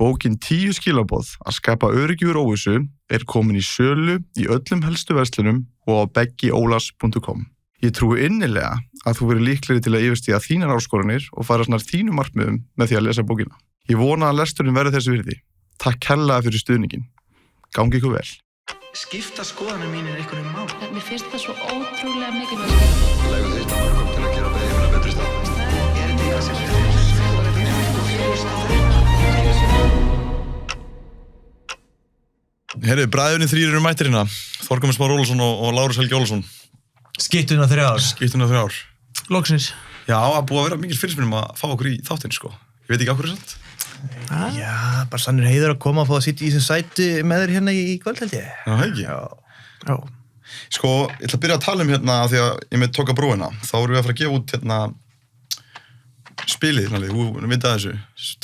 Bókin 10 skilaboð að skapa öryggi úr óvissu komin í sölu í öllum helstu verslunum og á beggiolas.com. Ég trúi innilega að þú verður líklegri til að yfirstíga þínar áskoranir og fara snar þínum markmiðum með því að lesa bókina. Ég vona að lesturinn verði þessi virði. Takk kærlega fyrir stuðningin. Gangi ykkur vel. Skipta skoðanir mínir einhvern mál. Mér finnst það svo ótrúlega mikilvægt. Legðu þitt að mörgum til að gera beðið betri stað. Ég þetta í að sér. Herri, bræðunni 3 eru mættir hérna. Þorgrímur Már Ólafsson og Lárus Helgi Ólafsson. Skiptuna 3 ár. Skiptuna 3 ár. Loksins. Já, það búið að vera mikil fyrirspurnum að fá okkur í þáttinn, sko. Ég veit ekki á hverju samt. Já, bara sannur heiður að koma og fá að sitja í þessum sæti með þér hérna í kvöld, held ég. Já, ekki. Já. Sko, ég ætla að byrja að tala hérna af því að ég með tóka brúina. Þá erum við að fara að gefa út hérna spilið, þú veit að þessu.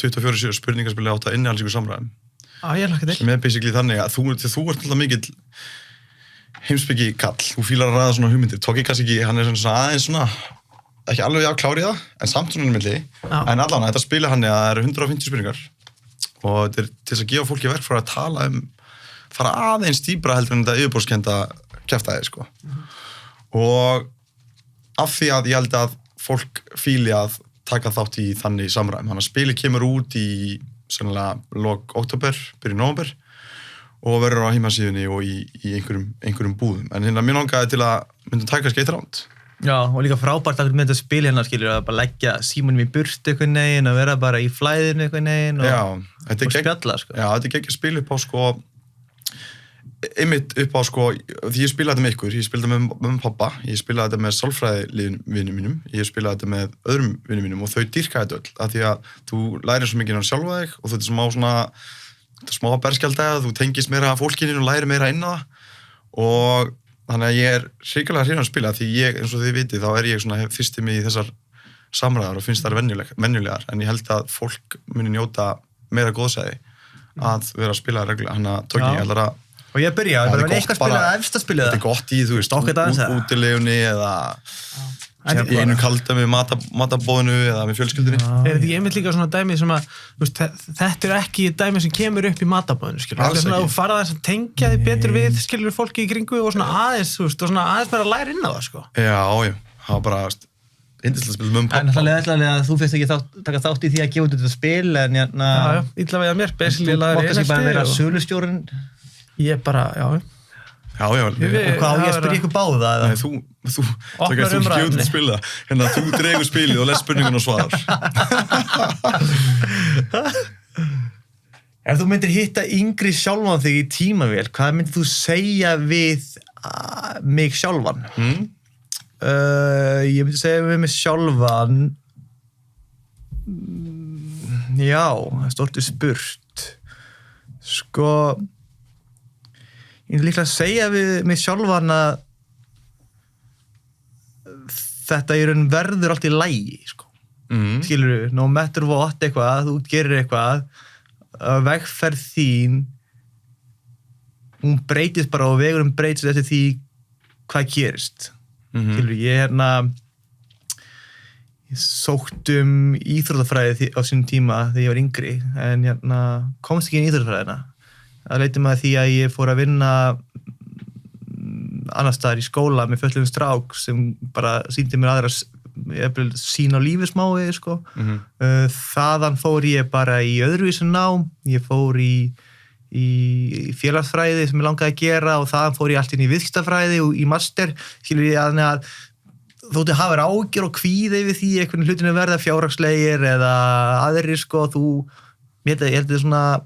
24 spurningarspilið átt að innihalda ykkur samræðum. Ég hlakka til. Sem basically þannig að þú ert alltaf mikill heimspeki kall. Þú fílar að ræða svona hugmyndir. Tóki kannski ekki, hann svona aðeins svona, ekki alveg að klári það, en samt svona milli. En allan, þetta spilið hann það eru 150 spurningar. Og þetta til þess að gefa fólki verk fyrir að tala fara aðeins dýpra heldur en þetta yfirborðskennda kjaftaði, sko. Og af því að ég held að fólk fíli að taka þátt í þannig samræðum. Þannig að spilið kemur út í sennilega lok október, byrjun nóvember og verður á heimasíðunni og í einhverjum búðum. En hérna mér langaði til að myndum taka skeitt ránd. Já, og líka frábært að með þetta spil hérna, skilur, að bara leggja símanum í burt einhvern veginn, að vera bara í flæðinu einhvern veginn og spjalla, sko. Já, þetta ekki spil upp á, sko, einmitt upp á, sko, því ég spilaði þetta með ykkur, ég spilaði þetta með pappa, ég spilaði þetta með sálfræðivinum mínum, ég spilaði þetta með öðrum vinum mínum og þau dýrkaði þetta öll, af því að þú lærir svo mikið á sjálfa þig og þetta er smá berskjaldæða, þú tengist meira af fólkinu og lærir meira inn á það og þannig að ég er hrikalega hrifinn að spila því ég, eins og þið vitið, þá er ég svona fyrstir mig í þessar samræðar og finnst það venjulegar, en ég held að fólk muni njóta meira góðsæði að vera að spila reglulega, hann að tók ég ætlar að og ég byrja, það er eitthvað spilað að efsta spilið þetta er gott í, þú veist, útilegunni eða í einu kalda með matabóðinu eða með fjölskyldunni. Er þetta ekki einmitt líka svona dæmi sem að, þetta er ekki dæmi sem kemur upp í matabóðinu, skilur. Þetta er svona að þú fara þess að tengja þig betur við, skilur, fólki í kringu og svona aðeins, þú veist, og svona aðeins bara að læra inn á það, sko. Já, það var bara yndislega spil með pappa. En ætlaði að þú fyrst ekki taka þátt í því að gefa út þetta spil, en illa vega mér, Já, og hvað á ég að spyrja ykkur báða? Nei, þú gefur til að spila hérna, þú dregur spilið og les spurningun og svarar. Ef þú myndir hitta yngri sjálfan þig í tímavél, hvað myndir þú segja við mig sjálfan? Ég myndi segja við mig sjálfan já, það er stórtið spurt sko ég myndi líklega að segja við mig sjálfan að þetta í raun verður allt í lagi, sko. Skilurðu, no matter what eitthvað, þú gerir eitthvað, vegferð þín, hún breytist bara og vegurinn breytist eftir því hvað gerist. Skilurðu, ég sótt íþróttafræði á sínum tíma þegar ég var yngri, en komst ekki inn í íþróttafræðina. Það leiti maður því að ég fór að vinna annars staðar í skóla með fullum strák sem bara sýndi mér aðra sín á lífi smái, sko. Þaðan fór ég bara í öðruvísu nám, ég fór í félagsfræði sem ég langaði að gera og þaðan fór ég allt inn í viðskiptafræði og í master, skilur ég að þóttu hafa ágjör og kvíði við því einhvern hlutinu verða fjárhagslegir eða aðrir, sko, ég held þetta svona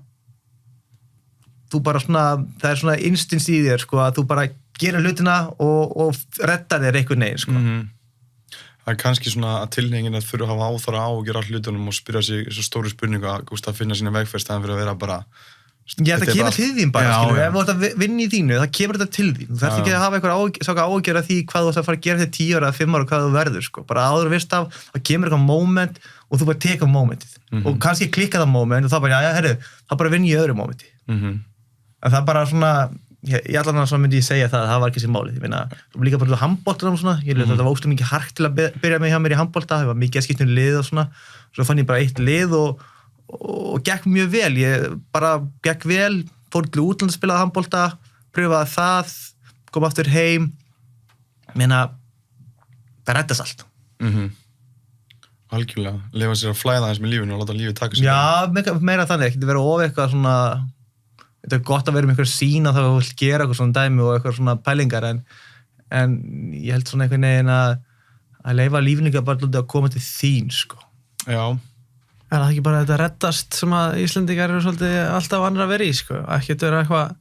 þú bara svona, það er svona instins í þér, sko, að þú bara gerir hlutina og reddar þér einhvern veginn, sko. Það er kannski svona að tilhneigin að þurfa að hafa áþara á og gera all hlutunum og spyrja sig svo stóru spurningu að finna sína vegferð staðan fyrir að vera bara Já, það kemur til þín bara, skilur, ef þú ert að vinna í þínu, það kemur þetta til þín. Þú þarft ekki að hafa eitthvað ágjör af því hvað þú ætlar að fara að gera þegar 10 ára eða 5 ára og hvað þú verður, sko. Bara áður að veist af, það kemur eitthvað moment og þú bara teka momentið. Og kannski klikka það moment og þá bara, já, herru, þá bara vinn ég í öðru momenti. En það bara svona, ég allan að myndi ég segja það var ekki sem málið. Ég meina, líka bara handboltanum og svona, þetta var óstum mikið hark til að byrja með hjá mér í handbolta, það var mikið að skipta lið og svona. Svo fann ég bara eitt lið og gekk mjög vel, ég bara gekk vel, fór til útland að spila handbolta, pröfaði það, kom aftur heim, meina, það reddast allt. Algjörlega, lifa sér að flæða aðeins með lífinu og láta lífið taka sér. Já, meira þannig, ekki vera of eitthvað svona, þetta gott að vera með eitthvað sín að það vil gera eitthvað svona dæmi og eitthvað svona pælingar, en ég held svona einhvern veginn að leifa lífinu ekki bara að koma til þín, sko. Já. Er það ekki bara þetta reddast sem að Íslendingar eru svolítið alltaf annir að vera í, sko? Ekki vera eitthvað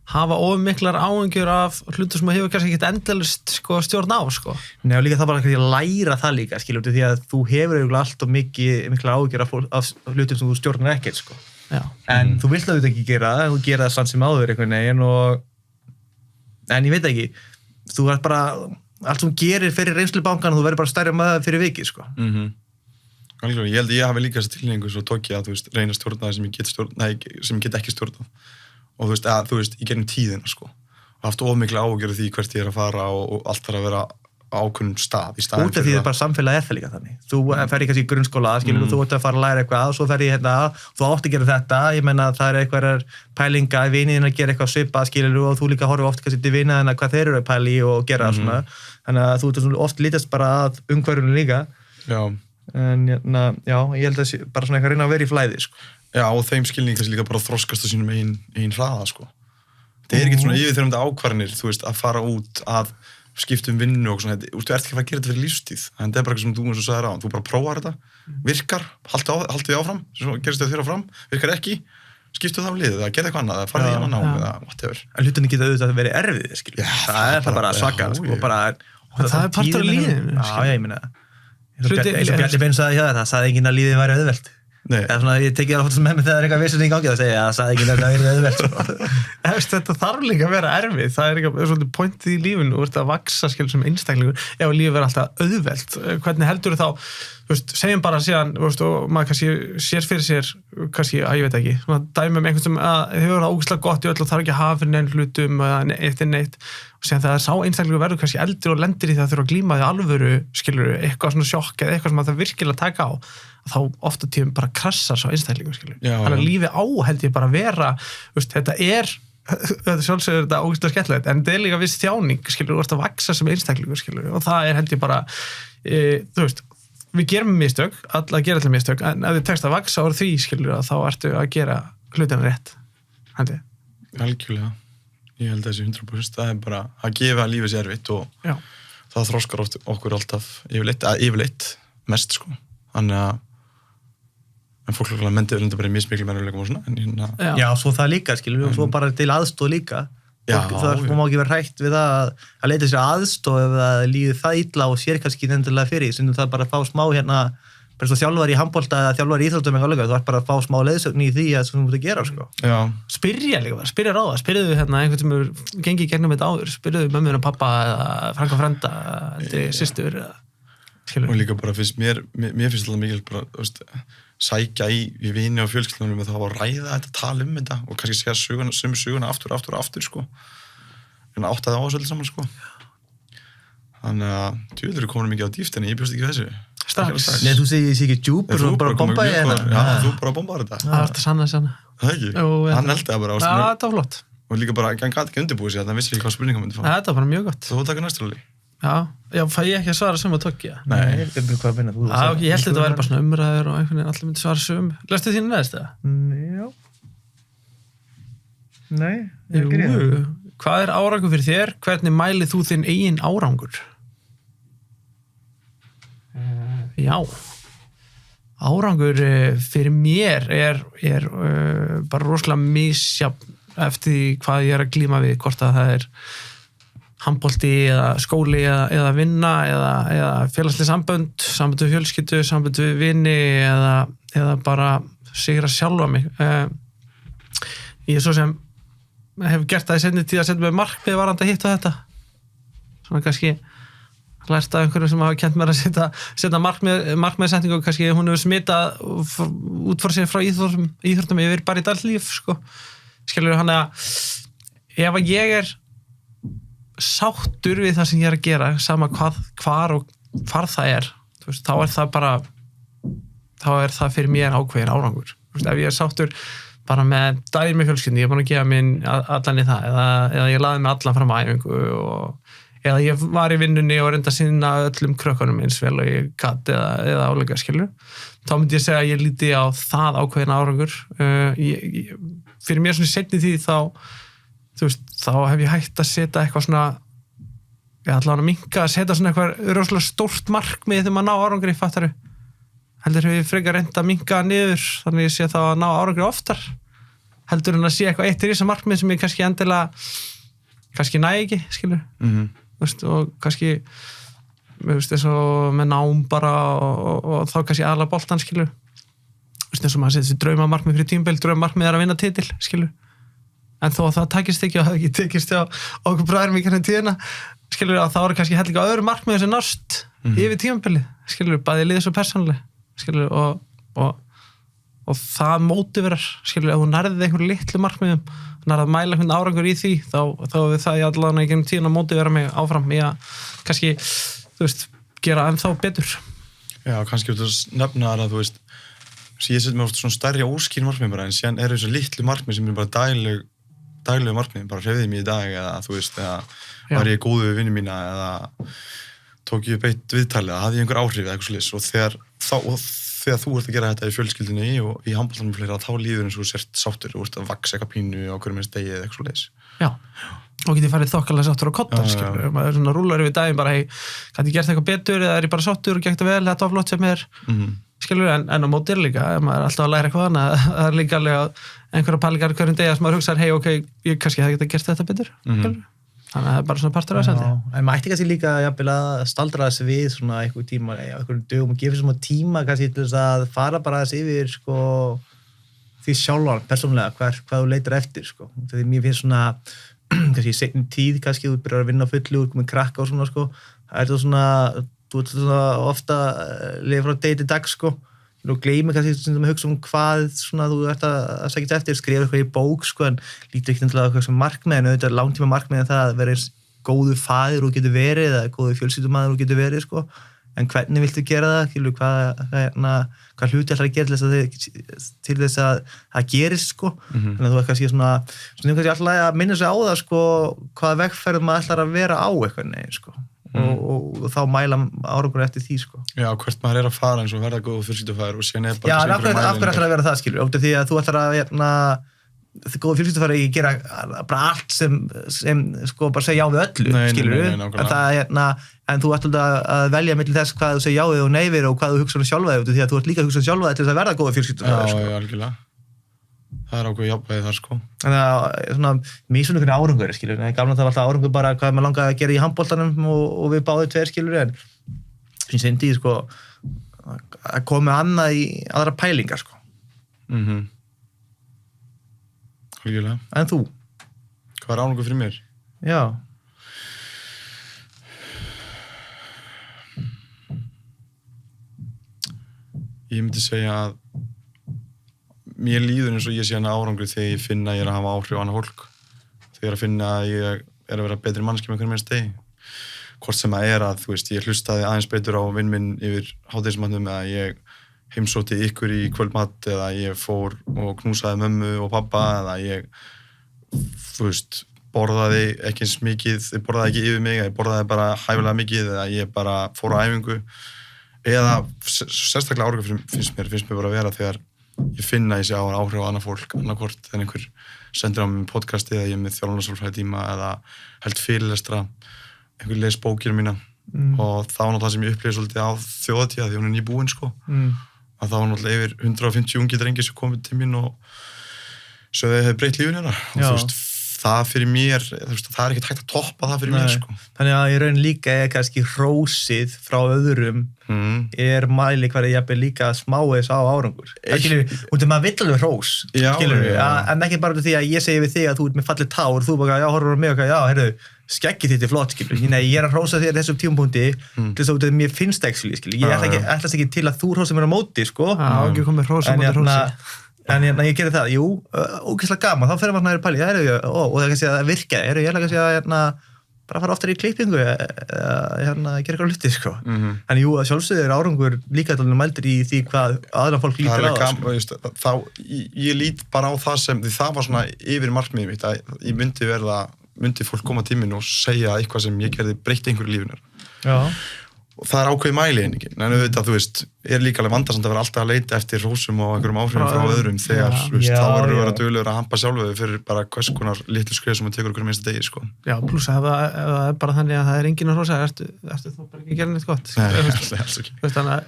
hafa of miklar áhyggjur af hlutur sem hefur kannski ekkert endalist sko, stjórn á, sko. Nei, og líka það bara að læra það líka, skilur, því að þú hefur eiginlega alltaf miklar áhyggjur af hlutum sem þú stjórnar ekkert, sko. Já. En þú vilt það ekki gera það, þú gera það sann sem áður einhvern veginn en ég veit ekki, þú er bara, allt sem gerir fyrir reynslubankan, þú verður bara stærri maður fyrir vikið, sko. Algjörlega, ég held að ég hafi líka þessi tilhengu svo tók ég að, reyna að stjórna það sem ég get ekki stjórnað. Og í gegnum tíðina, sko. Og haft mikla áhyggjur af því hvert ég að fara og allt þarf að vera á ákveðnum stað í staðinn. Út af því það bara samfélagið það líka þannig. Þú ferð kannski í grunnskóla, skilur, þú ert að fara að læra eitthvað, svo ferð ég þú átt að gera þetta, ég meina það er einhverjar pælinga, viniðin að gera eitthvað svipað, skilur, og þú líka horfir oft kannski til vinaðina hvað þeir eru að pæli og gera svona. Þannig að þú oft lítast bara að umhverfinu líka. Já. En já, ég held að bara svona eitthvað reyna að vera í flæði, sko. Já, og þeim skilningi kannski líka bara þroskast á sínum eigin hraða, sko. Það ekkert svona yfirþyrmandi ákvarðanir, að fara út að skipta vinnu og svona, þú ert ekki að fara að gera þetta fyrir lífstíð. En það er bara eitthvað sem þú eins og sagðir á, þú bara prófar þetta, virkar, haltu því áfram, svo gerist þau þér áfram, virkar ekki, skiptu það á liðið, það gerði eitthvað annað, það farið í annan nám eða whatever. En hlutinni geta auðvitað að vera erfiðir, skilur. Það er bara svaka, sko, bara það er partur af lífinu. Já, ég meina. Eins og Bjarni Bein sagði hjá það sagði enginn að lífið væri auðvelt. Eða svona, ég tekið alveg með mig þegar það er eitthvað vissin í gangi að segja að það sagði enginn að það væri auðvelt. Þetta þarf líka að vera erfið. Það er eitthvað svolítið pointið í lífinu og ert að vaksa skil sem einstaklingur ef lífið verður alltaf auðvelt. Hvernig heldur þá, segjum bara síðan, og maður kannski sér fyrir sér, kannski, ég veit ekki, svona dæmi einhvern sem hefur það ógeðslega gott í öll og þarf ekki að hafa fyrir neinn hlutum eða neitt. Og síðan þegar sá einstaklingur verður kannski eldri og lendir í það þurfa að glíma því alvöru, skilur, eitthvað svona sjokk eða eitthvað sem það virkilega taka á, þá ofta tíðum bara krassar sá einstaklingur, skilur. Þannig að lífi á held ég bara vera, þetta sjálfsögur þetta ógeðslega skemmtilegt, en þetta er líka viss þjáning, skilur, þú ert að vaksa sem einstaklingur, skilur, og það held ég bara, við gerum mistök, alla gera allir mistök, en ef þið tekst að vaksa úr því, skilur, þá ertu að gera hlutina rétt, held ég. Algjörlega. Ég held að þessi 100% það er bara að gefa lífið sér erfitt og það þroskar okkur alltaf yfirleitt mest, sko. Þannig að en fólk mendir bara í mismiklu mennuleikum og svona. Já, svo það líka, skilur við, og svo bara til aðstoð líka. Það má ekki vera hrætt við það að leita sér aðstoð ef það líður það illa og sér kannski endilega fyrir, sem það bara fá smá bara svo þjálfari í handbolta eða þjálfari í íþróttum eitthvað, þú ert bara að fá smá leiðsögn í því að þú mútt að gera, sko. Já. Spyrja líka, spyrja ráða, spyrjuðu einhvern sem er gengið í gegnum þetta áður, spyrjuðu mömmur og pappa eða frænka og frænda, systur og líka bara mér finnst alltaf mikil bara, sækja í vini og fjölskyldunum með það að ræða þetta, tala þetta og kannski segja söguna aftur, sko. En áttaði á þessu öllu saman, sko. Þannig að djúður eru komin mikið á dýft en ég bjóst ekki þessu. Strax. Nei, þú segir ekki djúpur og bara bombaði hérna. Já, þú bara bombaði þetta. Það var þetta sanna. Það ekki? Hann held það bara. Já, þetta var flott. Og líka bara, hann gæti ekki undirbúið sér, þannig að hann vissi ekki hvað spurningum myndi fá. Þetta var bara mjög gott. Þú taka næstu alveg. Já, fæ ég ekki að svara sömu að tökja. Nei, ég byrju hvað að finna. Ég held þetta væri bara svona umræður og einhvern veginn allir myndi svara sömu. Lestu þínu neðst það? Já. Nei, hvað er árangur fyrir þér? Hvernig mælið þú þinn eigin árangur? Já, árangur fyrir mér er bara rosalega misjafn eftir því hvað ég er að glíma við, hvort að það er handbolti eða skóli eða vinna eða félagslega sambönd við fjölskyldu, sambönd við vini eða bara sigra sjálfa mig. Ég er svo sem hef gert það í seinni tíð að setja mig markmið varandi að hitta þetta. Svona kannski lært af einhverju sem hafa kennt mér að setja markmiðsetningu og kannski hún hefur smitað út frá sér frá íþróttum yfir bara í dagslíf, sko. Skilur hann að ef ég er sáttur við það sem ég er að gera, sama hvar það er, þá er það bara þá er það fyrir mér ákveðin árangur. ef ég sáttur bara með daginn með fjölskyldunni, ég búin að gefa minn allan í það, eða ég laði mig allan fram á æfingu eða ég var í vinnunni og reynda að sinna öllum krökkunum eins vel og ég gat eða álega skilur, þá myndi ég segja að ég líti á það ákveðin árangur. Fyrir mér svona í seinni tíð þá hef ég hægt að setja eitthvað svona, ég ætla að minka að setja svona eitthvað rosalega stórt markmið þegar maður ná árangri, fattaru. Heldur hef ég frekar reynt að minka niður þannig að ég sé þá að ná árangri oftar heldur en að sé eitthvað eitt í þessa markmið sem ég kannski næ ekki, skilur. Og kannski eins og með nám bara og þá kannski aðalega boltan, skilur. Eins og maður setja þessi draumamarkmið fyrir tímabil, draumamarkmið að vinna titil, skilur. En þó að það takist ekki og það ekki tekist á okkur bræðum í hvernig tíðina, skilur, að þá eru kannski hellinga öðru markmið sem nást yfir tímabilið, skilur, bæði liðs og persónuleg, skilur, og það mótiverar, skilur, ef þú nærðið einhverju litlu markmiðum, nærðið að mæla einhvern árangur í því, þá við það ég allavega í gegnum tíðina mótivera mig áfram í að kannski, gera ennþá betur. Já, kannski þú nefna að þú veist, ég set mér oft svona stærri óskýr markmið bara, en síðan eru þessu litlu markmið sem er bara daglegu markmið, bara hreyfði mig í dag eða þú veist, eða var ég góðu við vinni mína eða tók ég upp eitt viðtalið eða hafði ég einhver áhrif eða eitthvað svolítið og þegar þú ert að gera þetta í fjölskyldunni og í handboltanum fleira, þá líður eins og þú sért sáttur og ert að vaxa eitthvað pínu á hverjum eins degi eða eitthvað svolítið. Já, og getið farið þokkalega sáttur á koddan, skilur, maður svona rúlar yfir daginn bara, gæti ég gert eitthvað betur eða er ég bara sáttur og gekk það vel, þetta var flott sem er, skilur, en á móti líka, maður er alltaf að læra eitthvað annað, það er líka alveg einhverja pælingar hverjum degi að maður hugsaður, hey, ok, ég kannski hefði getað gert þetta betur, skilur. Þannig að það er bara svona partur af þessu. En maður ætti kannski líka jafnvel að staldra þessu við svona einhver tíma, einhverjum dögum og gefa svona tíma kannski til þess að fara bara þessi yfir því sjálfan, persónulega, hvað þú leitar eftir, Þegar mér finnst svona, kannski í seinni tíð, kannski þú byrjar að vinna á fullu, með krakka og svona, það er það svona, þú ert svona ofta lifa frá degi til dag, og gleymi kannski sem að hugsa hvað svona, þú ert að sækja eftir, skrifa eitthvað í bók, en lítur ekki til eitthvað sem markmið, en auðvitað langtíma markmið en það að vera eins góðu faðir og getur verið, eða góðu fjölskyldumaður og getur verið, en hvernig viltu gera það, hvað hluti ætlar að gera til þess að það gerist, þannig að þú er kannski svona kannski alltaf að minna sig á það, hvaða vegferð maður ætlar að vera á eitthvað neginn, og þá mæla árangur eftir því, Já, hvert maður er að fara eins og verða góð fjölskyldufæður og síðan er bara Já, af hverju ætlar að vera það, skilur, út af því að þú ætlar að góð fjölskyldufæður ekki gera bara allt sem bara segja já við öllu, skilur en þú ætlar að velja milli þess hvað þú segja já við og nei við og hvað þú hugsa sjálfa þig, því að þú ert líka að hugsa sjálfa þig til þess að verða góða fjölskyldufæður, Já, algjörlega. Það er ákveð jafnvægi þar, Þannig að svona mismunandi hvernig árangur, skilur. Gamla það var alltaf árangur bara hvað maður langaði að gera í handboltanum og við báðum tveir, skilur, en sem sendi, að koma annað í aðra pælingar, Algjörlega. En þú? Hvað er árangur fyrir mér? Já. Ég myndi segja að mér líður eins og ég sé hana árangri þegar ég finna að ég er að hafa áhrif á annað fólk. Þegar ég er að finna að ég er að vera betri mannski með hvernig minnst degi. Hvort sem að þú veist, ég hlustaði aðeins betur á vinn minn yfir hádegismatnum eða ég heimsótti ykkur í kvöldmat eða ég fór og knúsaði mömmu og pappa eða ég, þú veist, borðaði ekki eins mikið, ég borðaði ekki yfir mig, ég borðaði bara hæfilega mikið eða ég bara fór á æfingu eða sérstaklega árangur finnst mér bara að vera þegar ég finna að ég sé áhrif á annað fólk, annarkvort en einhver sendir á mig podcasti eða ég er með þjálfunarsálfræðitíma eða held fyrirlestra, einhver les bókina mína og það var náttúrulega sem ég upplifði svolítið á þjóðatíða því hún er nýbúin, að það var náttúrulega yfir 150 ungi drengir sem komið til mín og svo þau hefði breytt lífinu og þú veist, það fyrir mér, þú veist, það er ekkert hægt að toppa það fyrir mér, Þannig að í raun líka kannski hrósið frá öðrum er mæli hverja jafnvel líka smáis á árangur. Skilur, út af maður vill alveg hrós, skilur, en ekki bara út af því að ég segi við þig að þú ert með fallið tár, þú bara, já, horfur á mig og já, heyrðu, skeggið þitt er flott, skilur. Nei, ég er að hrósa þér þessum tímapunkti til þess að mér finnst það ekki, skilur. Ég ætlast ekki til að þú hrósa mér á móti, ekki komið hrósa á móti hrósi. En ég gerir það, ógeðslega gaman, þá fer maður nær í pæli, og það kannski að virka, ég ætla kannski að bara fara oftar í klippingu gera eitthvað hluti, sko. En jú, að sjálfsögðu árangur líka mældur í því hvað aðra fólk lítur á það, sko. Þá, ég lít bara á það sem, því það var svona yfir markmiðið mitt, að ég myndi fólk koma tíminn og segja eitthvað sem ég gerði breytt einhverju lífinar. Já. Og það er ákveðið mælieiningin, en auðvitað, þú veist, er líka alveg vandasamt að vera alltaf að leita eftir hrósum og einhverjum áhrifum frá öðrum þegar, þú veist, þá verður að vera duglegur að hampa sjálfu fyrir bara hvers konar litlu skrif sem maður tekur okkur minnsta degi, sko. Já, pluss ef það er bara þannig að það er enginn að hrósa, ertu þú bara ekki að gera neitt gott? Nei, alls ekki. Þannig að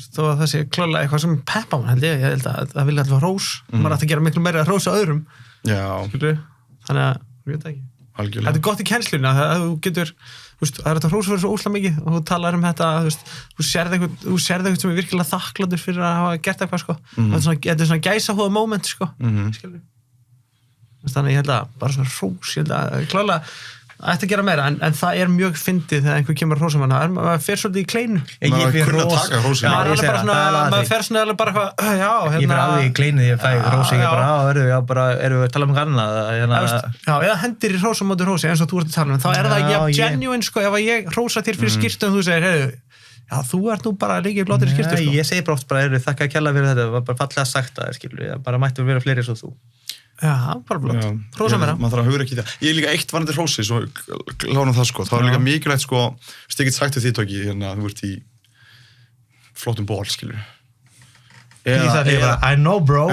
þó að það sé klárlega eitthvað sem peppa mann, ég held að það vilja alltaf hrós, maður ætti að gera miklu meira að hrósa öðrum. Já. Þannig að, ég veit ekki. Þetta er gott í kennslunni að þú getur, það er þetta hrósa fyrir svo óslega mikið og þú talar þetta, þú sérð eitthvað sem er virkilega þakklátur fyrir að hafa gert eitthvað, sko. Þetta er svona gæsahúða moment, sko. Þannig ég held að bara svona hrós, ég held að klárlega ætti að gera meira, en það er mjög fyndið þegar einhver kemur að hrósa mann, maður fer svolítið í kleinu. Maður kunna að taka hrósinu. Maður fer svona alveg bara eitthvað, já, hérna. Ég fer alveg í kleinu, ég fæ hrósi, ég bara, erum við að tala um annað? Já, eða hendir í hrósa móti hrósi, eins og þú ert að tala um, þá er það jafn genuine, sko, ef ég hrósa þér fyrir skyrtu og þú segir, heyrðu, já, þú ert nú bara líka flottir í skyrtu, sko. Ég segi bara oft bara, þakka kærlega fyrir þetta, var bara fallega sagt það, skilur, bara mættu vera fleiri eins og þú. Já, bara flott. Hrósa meira. Maður þarf að hugra ekki í það. Ég er líka eitt varandi hrósi, svo klárum það, sko. Það er líka mikilvægt, sko, ég get sagt þið Tóki, hérna, þú ert í flottum ból, skilur. I know, bro.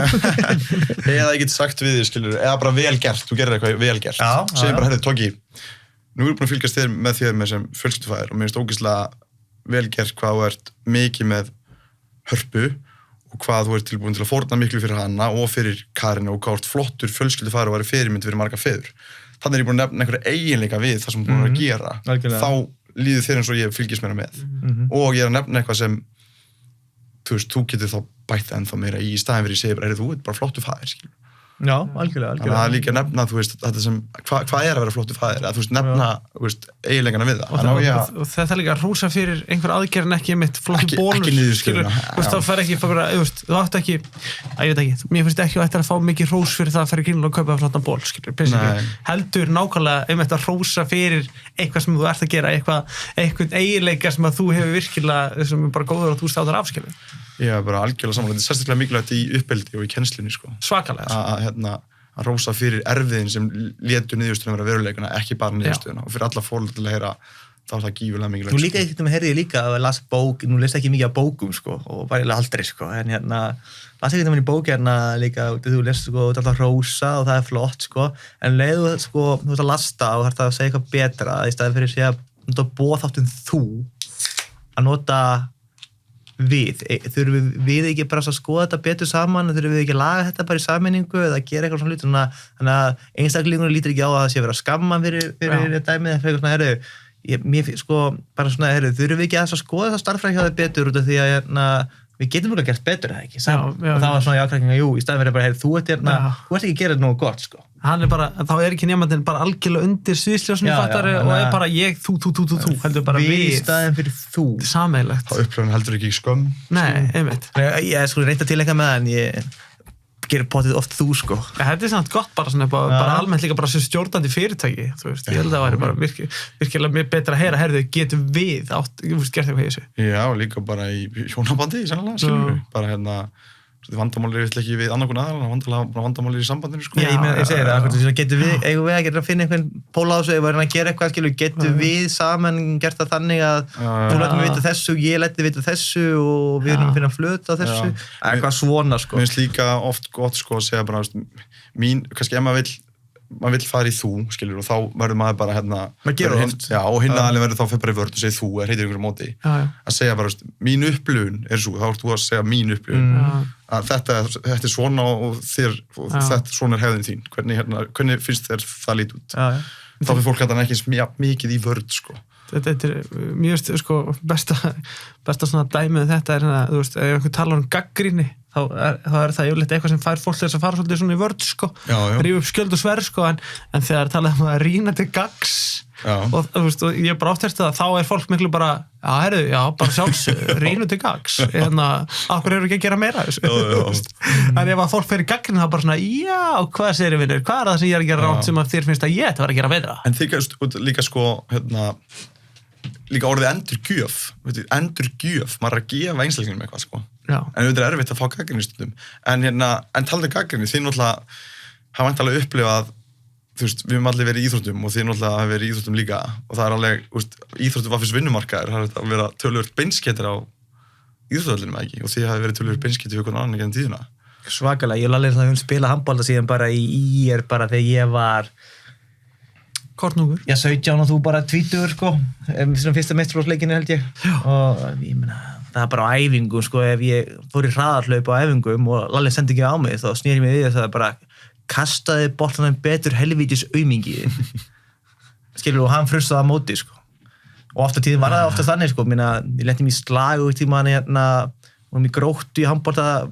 Eða ég get sagt við þið, skilur, eða bara vel gert, þú gerir eitthvað vel gert. Segjum bara, herrið, Tóki, nú erum við búin að fylgjast þér með sem fjölskyldufæðir og mér finnst ógeðslega vel gert hvað þú ert mikið með hörpu og hvað þú ert tilbúin til að fórna miklu fyrir hana og fyrir Karinu og hvað þú ert flottur fjölskyldufæðir og væri fyrirmynd fyrir marga feður. Þannig er ég búin að nefna einhverja eiginleika við það sem þú búin að gera. Þá líður þér eins og ég fylgist meira með. Og ég er að nefna eitthvað sem þú getur þá bætt ennþá meira í staðin fyrir ég segir bara, þú ert bara flottur faðir, skilur. Já, algjörlega. Þannig að það er líka að nefna, þetta sem, hvað er að vera flottur faðir? Að nefna, eiginleikana við það. Og þetta er líka að hrósa fyrir einhver aðgerð en ekki einmitt flottur bólur. Ekki niðurskurðina. Þá fer ekki, þú átt ekki, ég veit ekki, mér finnst ekki að þetta er að fá mikið hrós fyrir það að ferja í Grínland og kaupa flottan ból, skilur. Heldur nákvæmlega einmitt að hrósa fyrir eitthvað sem þú ert að gera, eitthvað eiginleika sem að þú hefur virkilega, sem er bara góður og þú státar af, skilur. Ég er bara algjörlega samanlega, þetta er sérstaklega mikilvægt í uppeldi og í kennslunni, sko. Svakalega. Að hrósa fyrir erfiðin sem létu niðurstöðuna vera veruleikana, ekki bara niðurstöðuna. Og fyrir alla fólk til að heyra, þá er það gífurlega mikilvægt. Nú líka ekkert heyrði ég líka að las bók, nú lest ekki mikið af bókum, sko, og bara aldrei, sko, en las ekkert í bók líka, þú lest, sko, þú ert alltaf hrósa og það er flott, sko, en leiðu, sko, þú ert að lasta og þarf að segja eitthvað betra, í staðinn fyrir að segja, nota boðþáttinn þú, að nota þurfum við ekki bara að skoða þetta betur saman, þurfum við ekki að laga þetta bara í sammenningu eða gera eitthvað svona hlut, þannig að einstaklingur lítur ekki á að það sé að vera skamman fyrir dæmið eða eitthvað svona, mér sko bara svona, þurfum við ekki að skoða það starffræði hjá það betur út af því að við getum alveg gert betur, eða ekki, saman. Og það var svona jákvæðinga, í staðinn verið bara, þú ert ekki að gera þetta nógu gott, sko. Hann er bara, þá er ekki nefndin bara algjörlega undir sviðsljósinu fattari og er bara ég, þú, heldur bara við. Við í staðinn fyrir þú. Sameiginlegt. Þá upplöfun heldur ekki í skömm. Nei, einmitt. Ég sko reynda til eitthvað með það, en ég gerir potið oft þú, sko. Þetta er samt gott bara svona, bara almennt líka bara sem stjórnandi fyrirtæki, þú veist, ég held að það væri bara virkilega betra að heyra, herðu, getum við gert eitthvað í þessu. Já, líka bara í hjónabandi, sannlega, skilur, bara vandamálir er ekki við annarkun aðal, vandamálir í sambandinu, sko. Já, ég segi það, getum við, eigum við að geta að finna einhvern pól á þessu, ef við erum að gera eitthvað, skilur, getum við saman gert það þannig að þú lætum við vita þessu, ég læti vita þessu og við erum að finna flöt á þessu, eitthvað svona, sko. Mér finnst líka oft gott, sko, að segja bara, kannski ef maður vill fara í þú, skilur, og þá verður maður bara maður gerur oft. Já, og hinn aðalinn verður þá fyrir bara í vörð og segja þú, heitir einhverjum móti. Að segja bara, mín upplifun er svo, þá ert þú að segja mín upplifun. Að þetta er svona og svona er hefðin þín. Hvernig finnst þér það lít út? Þá fyrir fólk að ekki mikið í vörð, sko. Þetta er mjög, sko, besta svona dæmið þetta er, þú veist, ef einhver talar um gagnrýni, þá er það yfirleitt eitthvað sem fær fólk til þess að fara svolítið svona í vörð, sko, rífa upp skjöld og sverð, sko, en þegar talað um að rýna til gagns, og þú veist, og ég bara áttast það, þá fólk miklu bara, bara rýnu til gags, okkur eru ekki að gera meira þessu, en ef að fólk fer í gagninu þá bara svona, hvað segir vinur, hvað það sem ég að gera rátt sem að þér finnst að ég ætti að vera að gera betra? En þig líka sko, líka orðið endurgjöf, maður að gefa einstaklinum eitthvað sko. En þetta erfitt að fá gagnrýni stundum. En talandi gagnrýni, þið náttúrulega hafa væntanlega upplifað, þú veist, við höfum allir verið í íþróttum og þið náttúrulega hafa verið í íþróttum líka og það alveg, íþróttum var fyrst vinnumarkaður, það er að vera töluvert beinskettir á íþróttavöllunum ekki og þið hafa verið töluvert beinskettir fyrir hvernig annan genið tíðina. Svakalega, ég alveg að spila handbolta síðan bara í IR bara þegar ég var Kortnúkur. 17 og þú bara 20 sko, svona fyrsta meistaraflokksleikinu held ég. Og ég meina, það bara á æfingu sko, ef ég fór í hraðarhlaup á æfingum og Lalli sendi ekki á mig, þá sneri ég mig við það bara kastaði boltanum betur helvítis aumingi. Skilur, og hann frustaði á móti sko. Og tíðin var það oftast þannig sko, minna, ég lenti mér í slag og tímaðan og mér gróttu í handbolta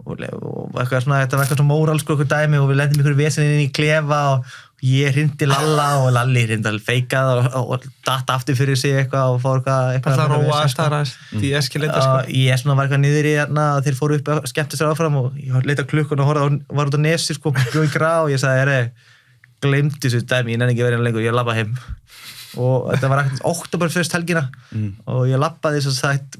og eitthvað svona, þetta var eitthvað svona móral sko, eitthvað dæmi og við lentum ykkur vesinni inn í klefa og ég hrindi Lalla og Lalli hrindi að feikað og datt aftur fyrir sig eitthvað og fór eitthvað að róa eftir því eskilita sko. Ég svona var eitthvað niður í þeir fóru upp að skemmta sér áfram og ég leita klukkun og var út á nesi sko, bjóð í grá og ég sagði, gleymdi þessu dæmi, ég nenni ekki verið lengur, ég labbaði heim og þetta var ekkert októberfest helgina og ég labbaði þess að sagt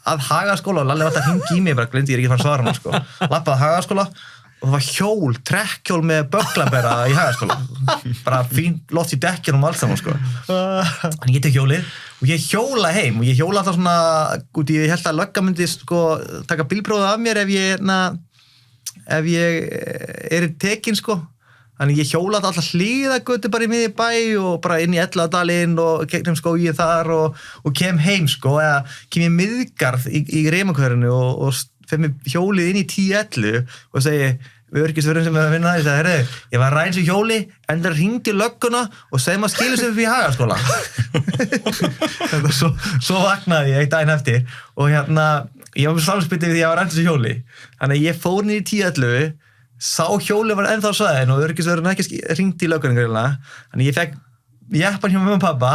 að Hagaskóla og Lalli var að hringi í mig, bara gleymdi ég ekki að fara að svara hann sko, labbaði Hagaskóla og það var trekkhjól með bögglabera í Hagaskóla bara fín loft í dekkjunum og allt saman sko. En ég tek hjólið og ég hjóla heim og ég hjóla alltaf svona ég held að lögga myndi sko, taka bílprófið af mér ef ég tekin sko. Þannig ég hjóla alltaf Hlíðagötu bara í miðju bæ og bara inn í Elladalinn og gegnum skógið þar og kem heim sko, eða kem ég Miðgarð í Remakörinu og fer með hjólið inn í 10-11 og segi við örgisvörðum sem er að vinna það, ég sagði, ég var ræns í hjóli, enda hringdi lögguna og segi maður skilur sig upp í Hagaskóla. Svo vaknaði ég eitt daginn eftir og ég var með samspiltið við því að ég var ræns í hjóli. Þannig að ég fór niður í 10-11, sá hjólið var ennþá á svæðin og örgisvörðum ekki hringdi í lögguna greinlega. Þannig ég fekk jeppan hjá mömmu og pappa,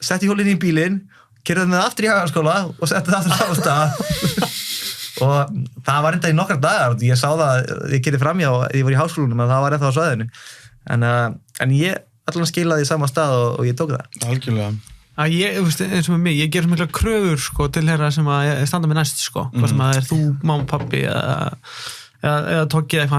setti hjólið inn í bílinn, keyrði með aftur í Hagaskóla og setti það aftur á stað. Og það var enda í nokkrar dagar og ég sá það, ég kerði framhjá ég var í háskólanum að það var ennþá á svæðinu en ég allan skilaði í sama stað og ég tók það algjörlega ég, eins og með mig, ég ger svo mikla kröfur sko, til þeirra sem að standa með næst sko, hvað sem að þú, mamma, pappi eða Toggi ef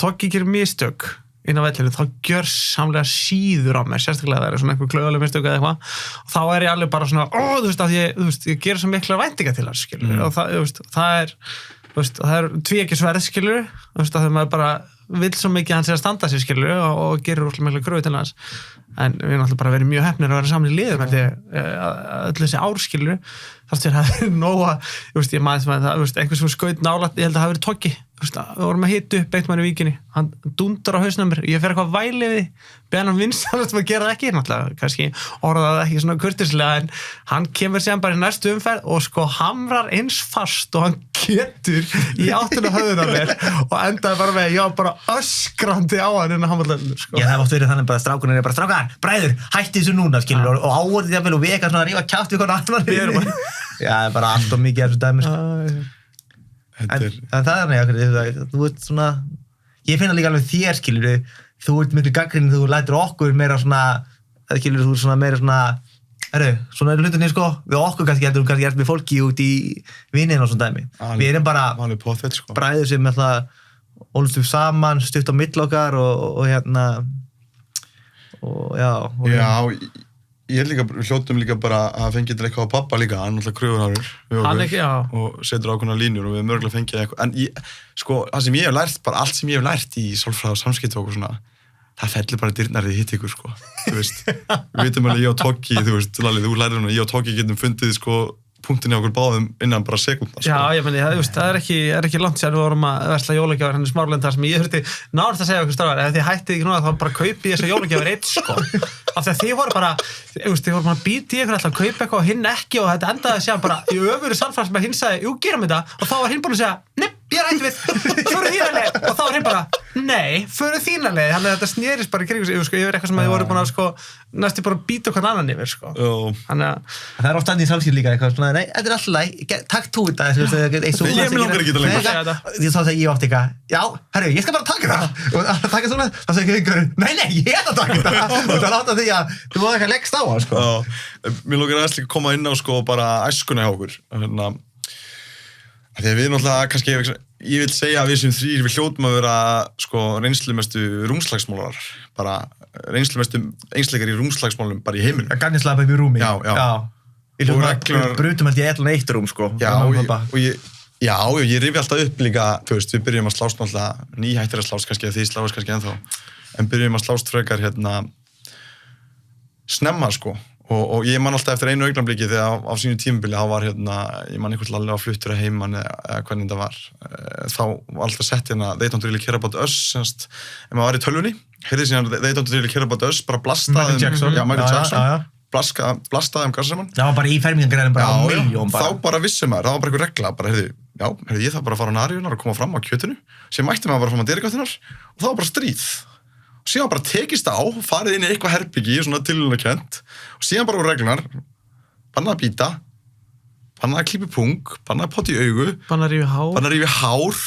Toggi gerir mistök inn á vellinu, þá gjörsamlega síður á mér, sérstaklega það svona einhver klauðaleg mistök eða eitthvað og þá ég alveg bara svona, þú veist, ég ger svo mikla væntinga til það, skilur og það er tvíekisverð, skilur það maður bara vill svo mikið hann sé að standa sér, skilur og gerir úrslega mikla kröfu til hans en við náttúrulega bara verið mjög heppnir að vera saman í liðum öll þessi ár, skilur þar til að nóga, ég maður það einhvers sem skaut nálægt, ég held að það hafi verið Toggi við vorum að hita upp eitt mann í Víkinni hann dundar á hausnum mér, ég fer eitthvað væliði beðan hann vinsalast að gera það ekki náttúrulega, kannski orðaði það ekki svona kurteislega en hann kemur síðan bara í næstu umferð og sko hamrar eins fast og hann getur í áttuna höfðuna mér og endaði bara með, ég var bara öskrandi á hann inn á handboltavellinum sko. Já, það mátt verið þannig bara strákunir er bara strákar, bræður, hætti þessu núna skilur og áorðið jafnvel og við eitthvað svona að rífa kjátt við hvernig annan Já, það er bara allt og mikið þessu dæmi sko. En það er nefnilega, þú ert svona ég finna líka alveg þér, skilur þú ert miklu gagnrýni, þú lætur okkur meira svona, skilur þú svona meira svona svona er hlutinni sko við okkur kannski ert með fólki út í vinnin og svona dæmi við erum bara bræður sem ólumst upp saman, stutt á milli okkar og ég líka, hljótum líka bara að fengið til eitthvað á pappa líka, hann er alltaf kröfunarur og setur ákveðnar línur og við mögulega fengið eitthvað, en það sem ég hef lært, bara allt sem ég hef lært í sálfræði og samskipti og svona, það fellir bara dyrnar því hitt ykkur, þú veist, við veitum alveg ég og Toggi, þú veist, Lalli, þú lærir ég og Toggi getum fundið, punktinni á okkur báðum innan bara sekúndna, Já, ég meni, það er ekki langt sér, við vorum að versla jólagjafir henni Smáralind þar sem ég þurfti nánast að segja okkur stráðar, ef þið hættið ekki núna þá bara kaupið þessar jólagjafir eitt, af því að þið voru bara að býta í ykkur alltaf að kaupa eitthvað og hinn ekki og þetta endaði að segja bara í öfuru sannfærs með hinn sagði, jú, gerum þetta og þá var hinn búin að segja, nepp, ég er hætt við, sorry, þína leið og þá hinn bara, nei, förum þína leið þannig að þetta snerist bara í kringu sig yfir eitthvað sem þið voru búin að næstu bara býta hvern annan yfir þannig að það oft annað í sjálfsýr líka eitthvað svona, nei, þetta alltaf læg takk þú þetta ég langar ekki þetta lengur þá segi ég oft eitthvað, já, herru, ég skal bara taka það og taka svona, þá segi ég nei, ég að taka það og það láta því að þú voru eitthvað leggst á mér langar aðeins líka að koma inn á bara æskuna hjá okkur því að við náttúrulega kannski ég vil segja að við sem þrír við hljótum að vera reynslumestu rúmslagsmálar bara reynslumestu einsleikar í rúmslagsmálum bara í heiminum gannislapa upp í rúmi já við brutum alltaf í allan eitt rúm og ég rifi alltaf upp líka við byrjum að slást náttúrulega nýhættir að slást kannski að því slást kannski ennþá en byrjum að slást frekar snemma og ég man alltaf eftir einu augnabliki þegar á sínu tímabili þá var ég man einhvern alveg að fluttur að heiman eða hvernig þetta var þá var alltaf sett They Don't Really Care About Us ef maður var í tölvunni heyrði síðan They Don't Really Care About Us bara blastaði Michael Jackson blastaði Gassamann það var bara í fermingargræðin bara á miljón þá bara vissi maður, það var bara eitthvað regla bara heyrði ég þarf bara að fara á naríunar og koma fram á kjötinu sem mætti maður bara fram á dyrgáttunar og það var bara stríð og síðan bara tekist á, farið inn í eitthvað herbyggi svona tilhugsunarkennt og síðan bara úr reglunar bannað að bíta, bannað að klípa pung bannað að potta í augu, bannað að rífa hár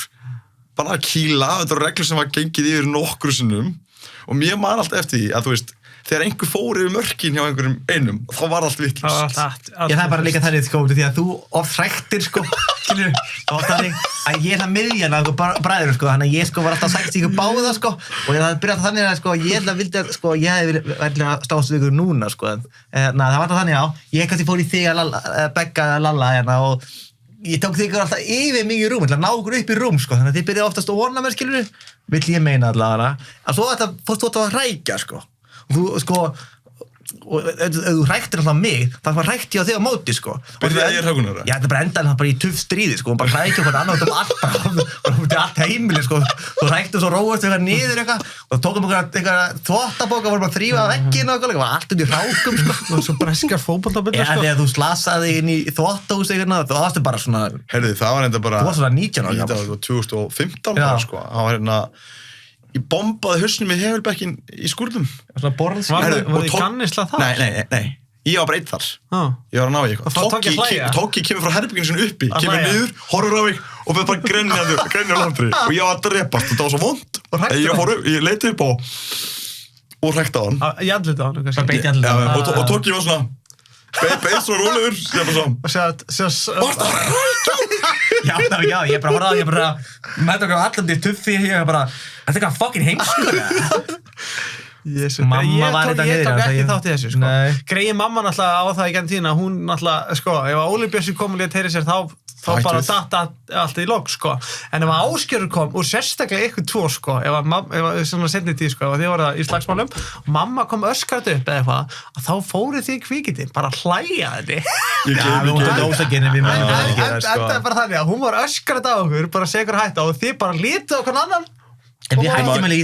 bannað að kýla, þetta eru reglur sem var gengið yfir nokkru sinnum og mér man alltaf eftir því að þú veist þegar einhver fór yfir mörkin hjá einhverjum einum þá var allt vitlaust það er bara líka þannig því að þú oft hræktir og þannig að ég það miðjan af bræður þannig að ég var alltaf sækt í ykkur báða og það byrjaði þannig að ég vildi að ég hefði verið að stást við ykkur núna það var alltaf þannig ég kannski fór í þig að begga Lalla og ég tók þig alltaf yfir mig í rúm til að ná okkur upp í rúm þannig að þið byrjaði oftast að orna mér vill ég meina allavega að svo þetta fórst þú að hrækja og þú þú hræktir alltaf mig það var hrækt ég á þig á móti Byrjaði að ég er högunara? Já, þetta bara endaði bara í tuff stríði bara hrækja okkur annar út allt heimili þú hræktum svo róast eitthvað niður og tókum okkur eitthvað þvottabók og vorum að þrífa veggina og það var allt undir hrákum og svo breskar fótboltabullar þegar þú slasaði inn í þvottahús það varstu bara svona Herði, það var enda bara þú var svona 19 ára það var 2015 það var ég bombaði hausnum í hefilbekkin í skúrnum svona borðs var þið gannisla það? Nei, ég var bara einn þar ég var að ná í eitthvað Tóki kemur frá herbygginu sinni uppi kemur niður, horfur á mig og beður bara grenja á landri og ég var að drepast og það var svo vond ég leiti upp og hrækti á hann í andlita á hann og Tóki var svona beið svo rólegur ég bara horfði ég bara með okkur allan til tuffi ég bara þetta er eitthvað fucking heimskur mamma var þetta ég tók ekki þátt í þessu greið mamma náttúrulega á það í gennum tíðina hún náttúrulega ef Óli Bjössi kom og lét heyra sér þá bara datta allt í logg en ef Ásgerður kom og sérstaklega ykkur tvo ef svona seinni tíð ef þið voru í slagsmálum og mamma kom öskrandi upp eða eitthvað þá fóruð þið kvikindi bara hlæja þetta þetta er bara þannig að hún var öskrandi á okkur bara segur hætta og þið bara lítið okkur annan en við hættum henni í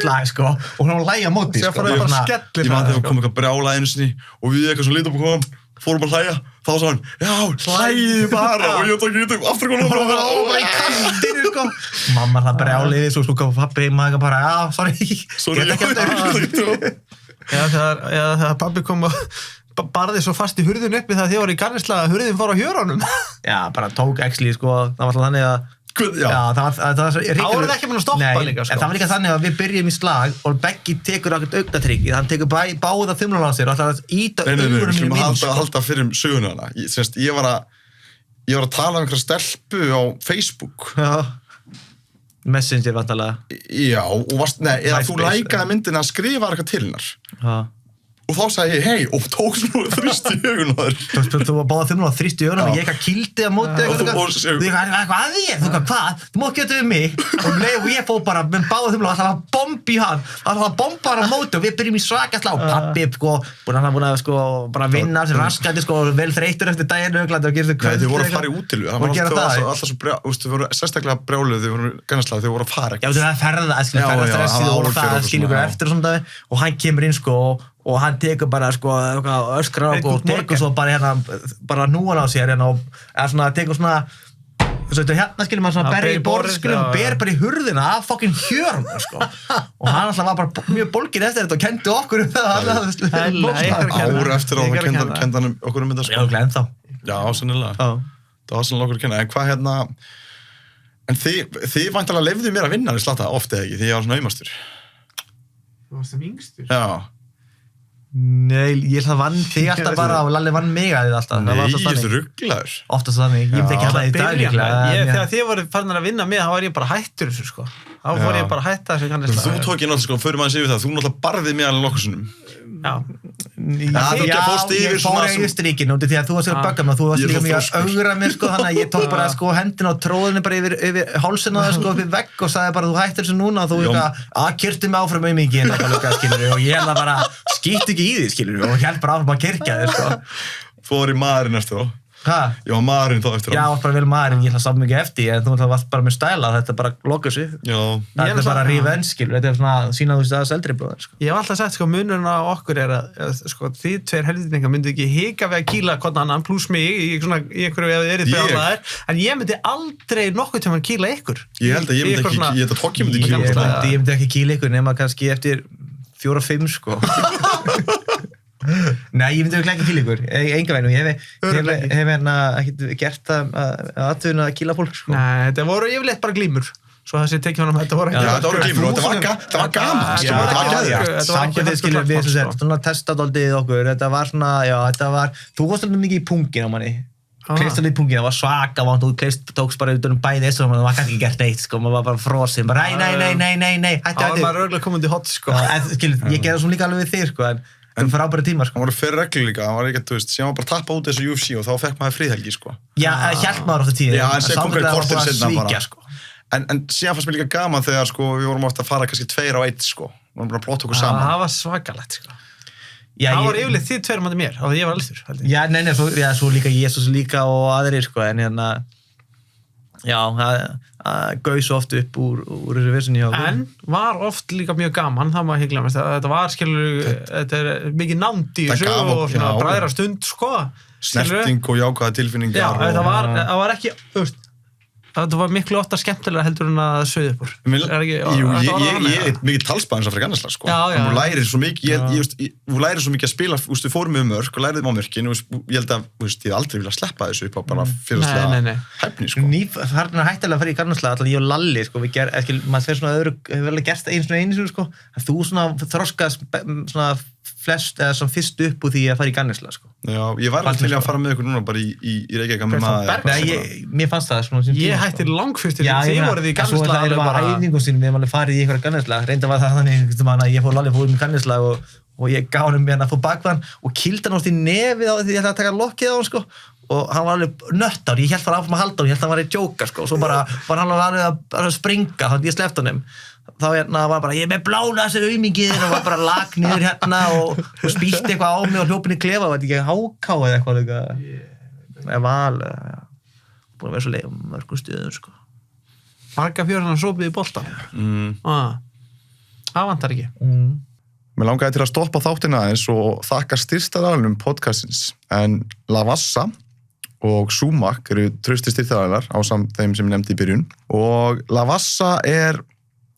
slag og hún var að hlæja á móti ég man þegar kom eitthvað brjála einu sinni og við eitthvað svo lítið upp og komum fórum að hlæja þá sá hann, já, hlæði bara og ég tók YouTube aftur og bara í kantinu mamma það brjáliði svo kom pappi maður bara, já, sorry þegar pappi kom og barði svo fast í hurðinu uppi þegar þið voru í garnisla að hurðin fór á hjörunum já, bara tók actually, það var alltaf þannig að það var ekki búin að stoppa líka en það var líka þannig að við byrjum í slag og Beggi tekur ekkert augnatryggi hann tekur báða þumlana á sér og alltaf að íta augunum í minn halda fyrir söguna hana ég var að tala um einhverja stelpu á Facebook Messenger vantarlega já, eða þú lækaði myndina að skrifa eitthvað til hennar og þá sagði ég, hei, og tók svona þrýst í augun á þér þú var báða þumlana og þrýst í augunum og ég eitthvað kýldi að móti þú eitthvað að ég, þú má ekki þetta við mig og ég fóð bara með báða þumlana og það var bomb í hann það var bomb bara á móti og við byrjum í svaka slá pappi, búin að bara vinna sér raskandi, vel þreyttur eftir daginn og þið voru að fara í útilegu það var alltaf svo þið voru sérstaklega brjáluð þið voru gannaslag, þið voru að fara og hann kemur inn og hann tekur bara öskrar og tekur svo bara núan á sér og svona tekur svona Svo þetta hérna skilur maður svona berja í borð skilur og ber bara í hurðina af fucking hjörn sko. Og hann alltaf var bara mjög bólginn eftir þetta og kendi okkur það ár eftir að kenda hann okkur þetta sko. Já, glemt þá. Já, sannilega. Það var sannilega okkur að kenna. En hvað en þið væntanlega leyfðu mér að vinna í Slatta oft eða ekki, því ég var svona aumastur. Þú varst það yngstur? Já. Nei, ég held að vann þig alltaf bara og Lalli vann mig að þið alltaf. Nei, ég er svo rugglaður. Oftast þannig, ég myndi ekki alltaf í dag líklega. Þegar þið voru farin að vinna með, þá var ég bara hættur þessu sko. Þá fór ég bara að hætta þessu kannist. Þú tók ég náttúrulega sko, fyrir maður séu það, þú náttúrulega barðið mig alveg nokkuð sinnum. Já, ég fór í Austuríkinu út því að þú varst að bugga mig og þú varst líka mjög að augra mér sko, þannig að ég tók bara sko hendina og tróðinni bara yfir hálsina sko upp í vegg og sagði bara þú hættir þessu núna og þú kyrkti mig áfram mikið og ég held að bara skýtti ekki í því skilur og held bara áfram að kyrkja þér sko. Fór í maðurinn eftir þá. Hæ? Ég var maðurinn þá eftir á. Já, bara vel maðurinn, ég ætla að sá mikið eftir en þú varst bara með stæla, þetta bara lokar sig. Já. Þetta er bara revenge, skilur, þetta er svona sína þú veist aðeins eldri bróðir, sko. Ég hef alltaf sagt, sko, munurinn á okkur að sko, þið tveir helvítningar myndi ekki hika við að kýla hvort annan, pluss mig í einhverju ef þið erið brjálæðir, en ég myndi aldrei nokkuð tíma að kýla ykkur. Ég held að ég myndi ekki kýla ykkur nema kannski eftir 4-5 sko. Nei, ég myndi ekki kýla ykkur, enga veginn og ég hef ekkert gert það aðtöðun að kýla fólk sko. Nei, þetta voru yfirleitt bara glímur svo þessi tekið honum þetta voru ekki. Já, þetta voru glímur og þetta var gaman Sambandið skilur við svona testadóldið okkur, þetta var svona, já, þetta var þú varst alveg mikið í pungin á manni kleist alveg í pungin, það var svaka vant og tókst bara utan bæði og það var kannski ekki gert neitt sko, maður var bara frosinn, bara nei, hætti það var maður örgulega komandi hot sko. Ég gerði svo líka alveg við þig sko, en frábæri tímar sko. Það voru fyrir reglur líka, það var ekki, þú veist, síðan var bara tappa út þessu UFC og þá fekk maður friðhelgi sko. Já, hélt maður ofta tíðir. Já, en sér kom hverju kortir seinna bara. Sko. En síðan fannst mér líka gaman þegar sko, við vorum ofta að fara kannski 2 á 1 sko. Við vorum bara að plotta okkur saman. Það var svakalegt sko. Það var yfirleitt þið 2 mátti mér, á því ég var alstur. Já, nei, svo líka Jesús líka og aðrir sko, en hérna, já, það gaus oft upp úr þessu vissinni hjá okkur. En var oft líka mjög gaman, það maður hyggla mest, þetta var, skilur, þetta er mikið nánd í þessu og svona bræðra stund, sko. Snerting og jákvæða tilfinningar. Já, það var ekki, þú veist, þetta var miklu ofta skemmtilega heldur en að sögðu upp úr. Jú, ég er mikið talsbæðins afrikanisla, sko. Þú lærir svo mikið, þú lærir svo mikið að spila, þú veist, við fórum með mörk og lærið á mörkin og ég held að, þú veist, ég aldrei vilja sleppa þessu upp á bara fyrirslega hæfni, sko. Þarna hættilega að fara í garnarsla, alltaf ég og Lalli, sko, maður fer svona öðru, hefur vel gert einu, sko, að þú svona þroskast svona flest, eða svona fyrst upp úr því að fara í garnarsla, sko. Já, ég var alveg til að fara með ykkur núna bara í Reykjavík með maður. Mér fannst það svona. Ég hætti langfyrst til þið voruð í garnarsla. Það var æfingum sínum, við hefum alveg farið í ykkur garnarsla. Reynda var það þannig, að ég Lalli fór í garnarsla og ég gaf hann hérna fór bakvann og kýldi hann ást í nefið á því ég ætlaði að taka lokkið á hann, sko. Og hann var alveg nöttar, ég hélt bara áfram að halda hann, ég hélt að hann var í djóka, sko. Og svo bara var hann alveg að springa, þannig ég sleppti honum. Þá hérna var bara, ég er með blána þessari aumingiðin og var bara lag niður hérna og spýtti eitthvað á mig og hljópin í klefa, var þetta ekki háká eða eitthvað líka, eða val, búin að vera svo leið mörgum stöðum, sko. Marga fjörðan sopið í bolta. Það vantar ekki. Mér langaði til að stoppa þáttina aðeins og þakka styrktaraðilum podcastins, en Lavazza og Sumac eru trausti styrktaraðilar ásamt þeim sem ég nefndi í byrjun og Lavazza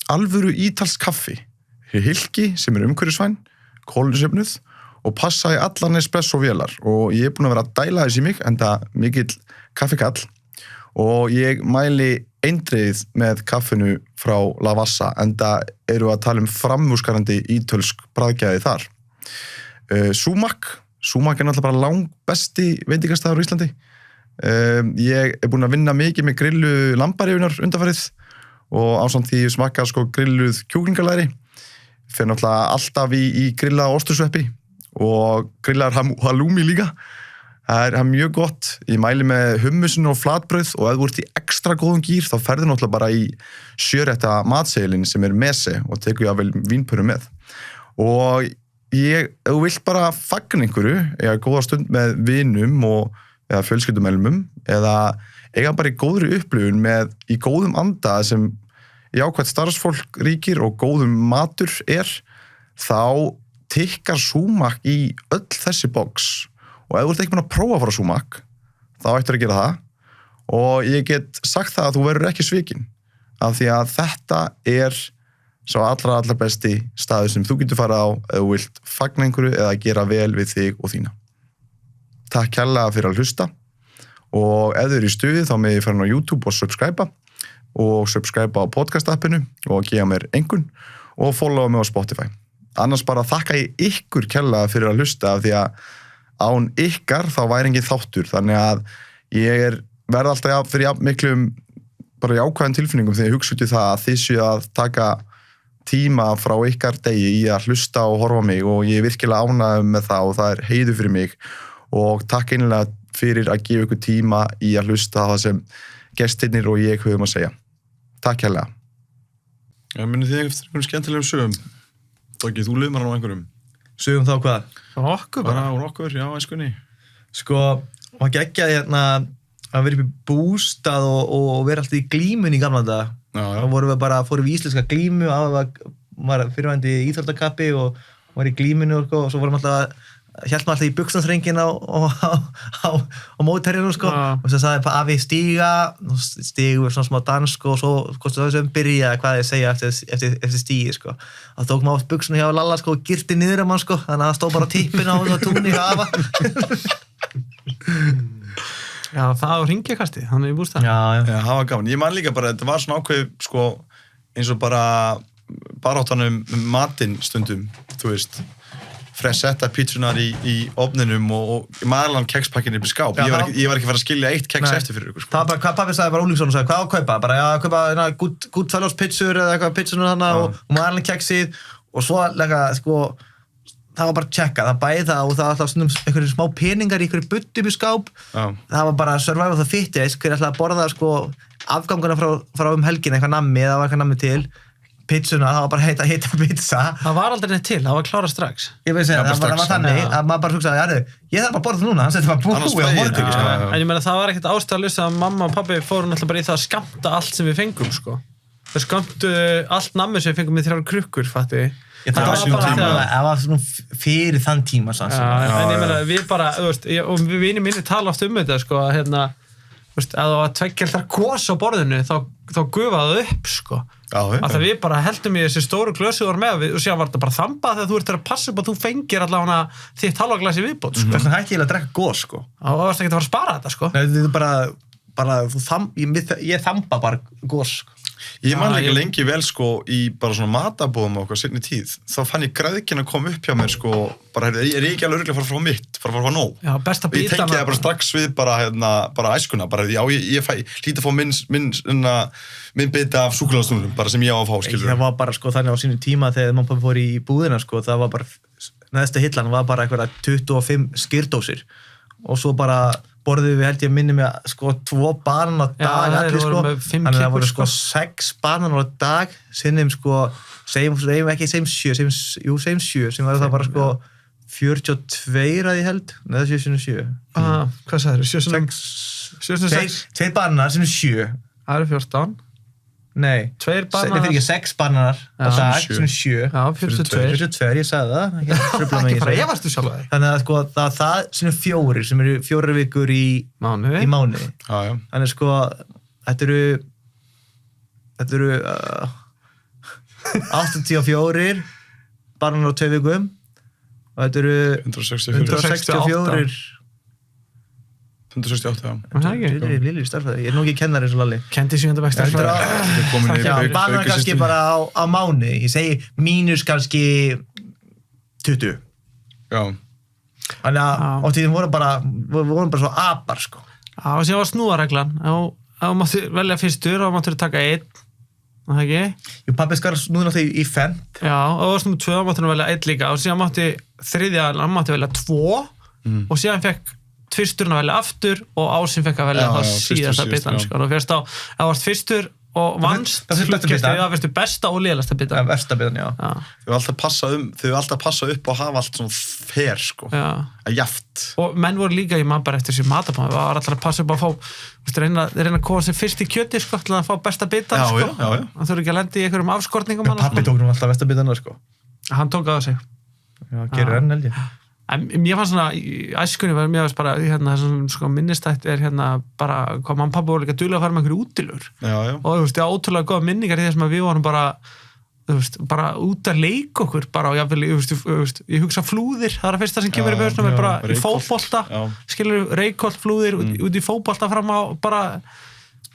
alvöru ítalsk kaffi, hylki sem umhverfisvæn, kolefnisjöfnuð og passa í allan espresso-vélar og ég er búinn að vera að dæla þess í mig enda mikill kaffikall og ég mæli eindregið með kaffinu frá Lavazza enda eru að tala framúrskarandi ítölsk bragðgæði þar. Sumac er náttúrulega bara langbesti veitingastæður á Íslandi. Ég er búinn að vinna mikið með grillu lambarífunar undanfarið og ásamt því smakka sko grilluð kjúklingalæri fyrir náttúrulega alltaf í grilla ostursveppi og grillar halloumi líka það er mjög gott, ég mæli með hummusin og flatbrauð og ef þú ert í ekstra góðum gír þá ferðu náttúrulega bara í sjörétta matseðilinn sem mese og tekur ég vel vínpöru með og ef þú vilt bara fagna einhverju eiga góða stund með vinum eða fjölskyldumeðlumum eða eiga bara í góðri upplifun í góðum anda sem jákvætt starfsfólk ríkir og góðum matur þá tikkar Sumac í öll þessi box og ef þú ert ekki búin að prófa frá Sumac þá ættir að gera það og ég get sagt það að þú verður ekki svikinn af því að þetta svo allra besti staður sem þú getur farið á ef þú vilt fagna einhverju eða gera vel við þig og þína. Takk kærlega fyrir að hlusta og ef þið eru í stuði þá með ég fara á YouTube og subscribe á podcast-appinu og gefa mér einhvern og followa mig á Spotify. Annars bara þakka ég ykkur kærlega fyrir að hlusta af því að án ykkar þá væri engin þáttur þannig að ég verð alltaf fyrir miklum bara jákvæðum tilfinningum þegar ég hugsa út í það að þið séu að taka tíma frá ykkar degi í að hlusta og horfa á mig og ég virkilega ánægður með það og það heiður fyrir mig og takk einlega fyrir að gefa ykkur tíma í að hlusta það sem gestirnir og ég höfum að segja. Takk hérlega. Munið þið eftir einhverjum skemmtilegum sögum? Tókið þú lumar á einhverjum? Sögum þá hvað? Frá okkur bara. Bara úr okkur, já, æskunni. Sko, maður geggjaði hérna að vera upp í bústað og vera alltaf í glímun í gamla daga. Þá fórum við í íslenska glímu var fyrirvændi í íþróttakappi og var í glíminu og svo vorum alltaf hélt maður alltaf í buxnaþrengina á mótherjunum sko og svo sagði afi stíga og stígu við svona smá dans sko og svo kostu það sem byrja hvað ég segja eftir stígi sko og tók maður á buxuna hjá Lalla sko og girti niður um hann sko þannig að það stóð bara tippin á túnni hjá afa. Já, það á hringjekasti, þannig í bústað. Já, það var gaman. Ég man líka bara, þetta var svona ákveð sko eins og bara áttanum matinn stundum, þú veist fresetta pítsunar í ofninum og maðurlan kekspakkinni upp í skáp. Ég var ekki að fara að skilja eitt keks eftir fyrir ykkur. Sko. Það var bara, hvað pappi sagði bara Úlíksson og sagði, hvað á að kaupa? Bara, já, að kaupa Goodfellows pítsur eða eitthvað pítsunur þarna og maðurlan keksið og svo lega, sko, það var bara tjekka, það bæði það og það var alltaf stundum einhverjum smá peningar í einhverju butt upp í skáp. Það var bara survival the fittest, hver ætlaði að borða, sko, afganguna frá helgina, eitthvað nammi eða var eitthvað nammi til. Pizzuna, það var bara heita pizza. Það var aldrei neitt til, það var klára strax. Ég veist að það var þannig að maður bara hugsaði, ég þarf bara að borða það núna, hann setti bara búið á morgun. En ég meina það var ekkert ástæðalaust að mamma og pabbi fóru náttúrulega bara í það að skammta allt sem við fengum, sko. Þau skamtu allt nammi sem við fengum í 3 krukkur, fatti. Það var svona fyrir þann tíma, sanns. En ég meina, við bara, þú veist, og við vinir mínir tala oft þetta, sko, að hérna, þú veist, að það var 2 gos á borðinu, þá gufaði það upp, sko. Að það við bara heldum í þessi stóru glösu og síðan var þetta bara þambað þegar þú ert að passa upp að þú fengir allavega þitt halva glasi viðbót sko. Þess vegna hætti ég að drekka gos sko. Það varst ekki að fara að spara þetta sko. Nei, þetta er bara ég þamba bara gos sko. Ég man líka lengi vel sko í bara svona matabóðum okkar seinni tíð þá fann ég græðkinn að koma upp hjá mér sko bara er ég ekki alveg örugglega að fara frá mitt fara að fá nóg. Já, besta bítana. Ég tengi það bara strax við bara æskuna bara já ég hlýt að fá minn bita af súkkulaðisnúðum bara sem ég á að fá skilur. Það var bara sko þannig á sínu tíma þegar mamma fór í búðina sko það var bara neðsta hillan var bara eitthvað 25 skyrdósir og svo bara borðum við held ég minni með sko 2 banan á dag allir sko þannig að það voru sko 6 banan á dag sinnum sko segjum ekki segjum 7 sem var það bara sko 42 að ég held neða 7 hvað sagður? 2 bananar sinnum 7 það eru 14 nei 2 bananar þetta er ekki 6 bananar á dag sinnum 7 já 42 ég sagði það ég varstu sjálf það þannig að sko það sinnum 4 sem eru 4 vikur í mánuði þannig sko þetta eru 84 bananar á 2 vikum og þetta eru 168 já. Þetta er lilli starfræði. Ég er nú ekki kennar eins og Lalli. Kendi 7. bekk starfræði. Banar kannski bara á mánu. Ég segi mínus kannski 20. Já. Þannig að á tíðum vorum bara svo apar sko. Já, og síðan var snúareglan. Ef þú máttu velja fyrstur og máttu taka 1. Það ekki? Jú, pabbi skar snúðin alltaf í 5. Já, og það var snúð 2 máttu velja 1 líka og síðan máttu velja 2 og síðan fekk fyrsturinn að velja aftur og Ásinn fekk að velja það síðasta bitan sko. Þú fyrst á, ef þú varst fyrstur og vannst það fyrstu besta og lélegasta bitan. Versta bitan, já. Þau alltaf passa upp og hafa allt svona fair sko. Að jaft. Og menn voru líka í maður bara eftir sér matabáð. Það var alltaf að passa upp að fá, reyna að koma sér fyrst í kjöti sko, til að fá besta bitan sko. Það þurfi ekki að lenda í einhverjum afskortningum. Pappi tók nú alltaf besta bitan sko. Hann tók á sig. Já, gerur enn held ég. Mér fannst svona, í æskunni var mér bara, sko, minnistætt bara, hvað mamma og pappa voru líka duglega að fara með einhverju útilur. Já. Og þú veist, ótrúlega góða minningar í þess að við vorum bara, þú veist, bara út að leika okkur, bara, og jáfnvel, ég hugsa flúðir, það er að fyrsta sem kemur í börnum, bara í fótbolta, skilur, reykholt flúðir, út í fótbolta fram á, bara,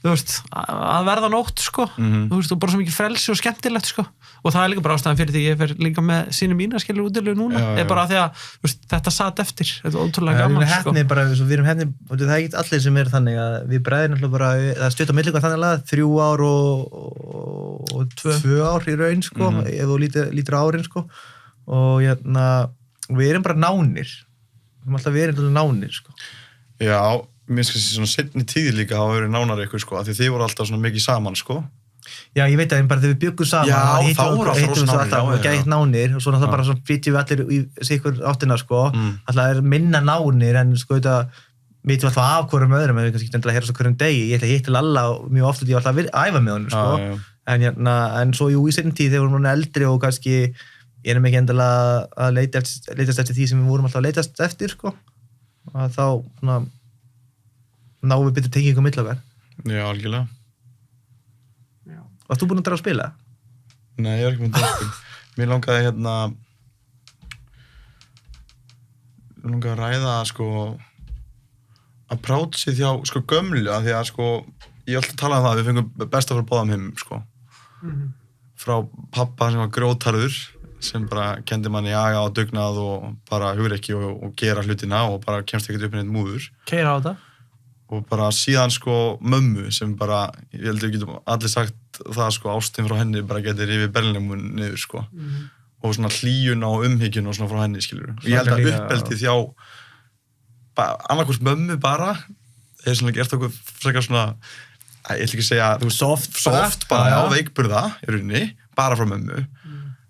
þú veist, að verða nótt, sko, þú veist, og bara svo mikið frelsi og skemmtilegt, sko. Og það er líka bara ástæðan fyrir því ég fer líka með sínu mína skilur útilegu núna, er bara því að veist, þetta satt eftir, þetta er ótrúlega gaman sko. Við erum hefni, það er ekki allir sem er þannig að við bræðum alltaf bara, það stutt á millingu þannig að 3 ár og 2 ár í raun sko, ef þú lítur árin sko, og við erum bara nánir, við erum alltaf verið nánir sko. Já, mér finnst svona seinni tíð líka hafa verið nánar ykkur sko, af því þið voru alltaf svona mikið saman sko. Já, ég veit að bara þegar við byggum saman þá voru alltaf gætt nánir og svo náttúrulega bara svona flytjum við allir í sikur áttina sko, alltaf er minna nánir en sko þetta vitum alltaf af hverjum öðrum en við kannski ekki endilega að heyra svo hverjum degi, ég ætla að hitta Lalla mjög oft og ég var alltaf að æfa með honum sko, en svo í seinni tíð þegar við vorum eldri og kannski erum ekki endilega að leitast eftir því sem við vorum alltaf að leitast eftir sko, að þá náum við betur tekið ykkur mill okkar. Já, algjörlega. Varst þú búinn að draga að spila? Nei, ég var ekki búinn að draga að spila. Mér langaði að ræða sko approachið hjá sko gömlu, af því að sko ég alltaf talaði um það, við fengum besta frá báðum heimum sko. Frá pappa sem var grjótharður, sem bara kendi manni aga og dugnað og bara hugrekki og gera hlutina og bara kemst ekkert upp í neitt múður. Keyra á þetta. Og bara síðan sko mömmu sem bara, ég held að við getum allir sagt það sko, ástin frá henni bara getur yfir Berlín niður sko, og svona hlýjun og umhyggjun og svona frá henni skilur. Og ég held að uppeldið hjá annarkvort mömmu bara, þeir svona gert okkur frekar svona, ég ætla ekki að segja, þú veist, soft bara, já, veikburða í rauninni, bara frá mömmu.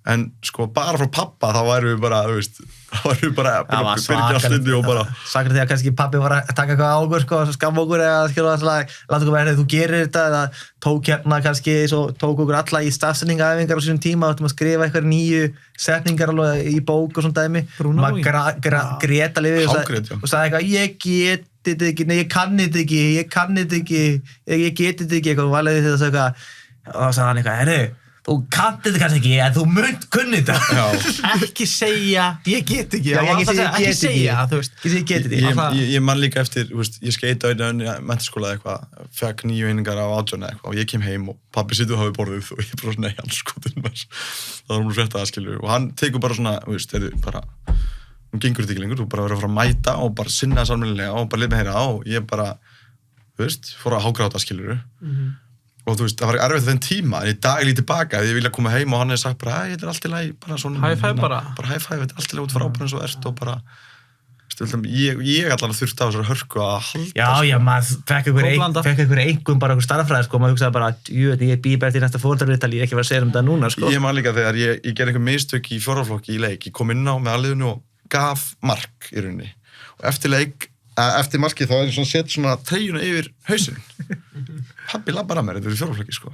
En sko bara frá pappa þá værum við bara, þú veist, þá værum við bara byrja að slundi og bara Sakar því að kannski pappi var að taka eitthvað á okkur sko, skamma okkur eða skilja láta okkur með henni, þú gerir þetta eða tók kannski, svo tók okkur alla í stafsendingaæfingar á sínum tíma, áttum að skrifa eitthvað nýju setningar alveg í bók og svona dæmi, maður grét alveg og sagði eitthvað, ég get þetta ekki, nei ég kann þetta ekki, ég get þetta ekki, eitthvað, og valið þetta eitthvað, og þá sagði hann eitthvað, þú kannt þetta kannski ekki, en þú munt kunni þetta. Ekki segja, ég get ekki. Ekki segja, þú veist. Ég get ekki. Ég man líka eftir, þú veist, ég skeita auðvitað í menntaskóla eitthvað, fekk 9 einingar á 18 eitthvað og ég kem heim og pabbi situr á borðið og ég bara svona, nei, hann skoðum þess. Það var frétt að skilju og hann tekur bara svona, þú veist, bara, hún gengur þetta ekki lengur, þú bara verður að fara að mæta og bara sinna sammennilega og bara lið með heyra og ég bara, þú veist, fór að hágráta skilju. Og þú veist, það var erfitt þenn tíma, en í dag er ég tilbaka, ef ég vilja koma heim og hann hefði sagt bara, þetta er allt í lagi, bara svona... High five bara. Bara high five, þetta er allt í lagi út frábæðan svo ert og bara... Ég allan þurfti á þessari hörku að halda... Já, maður fekk einhver einhver bara einhver starffræði, sko, maður hugsaði bara, ég býð bara til næsta fóreldraviðtali, ég er ekki að vera að segja þetta núna, sko. Ég man líka þegar ég gerði einhver mistök í fjórðaflokki í leik, ég kom inn á með alliðinu og gaf mark í rauninni. Og eftir markið þá ég sett svona treyjuna yfir hausinn. Pabbi labbar að mér, þetta er í fjórðaflokki sko.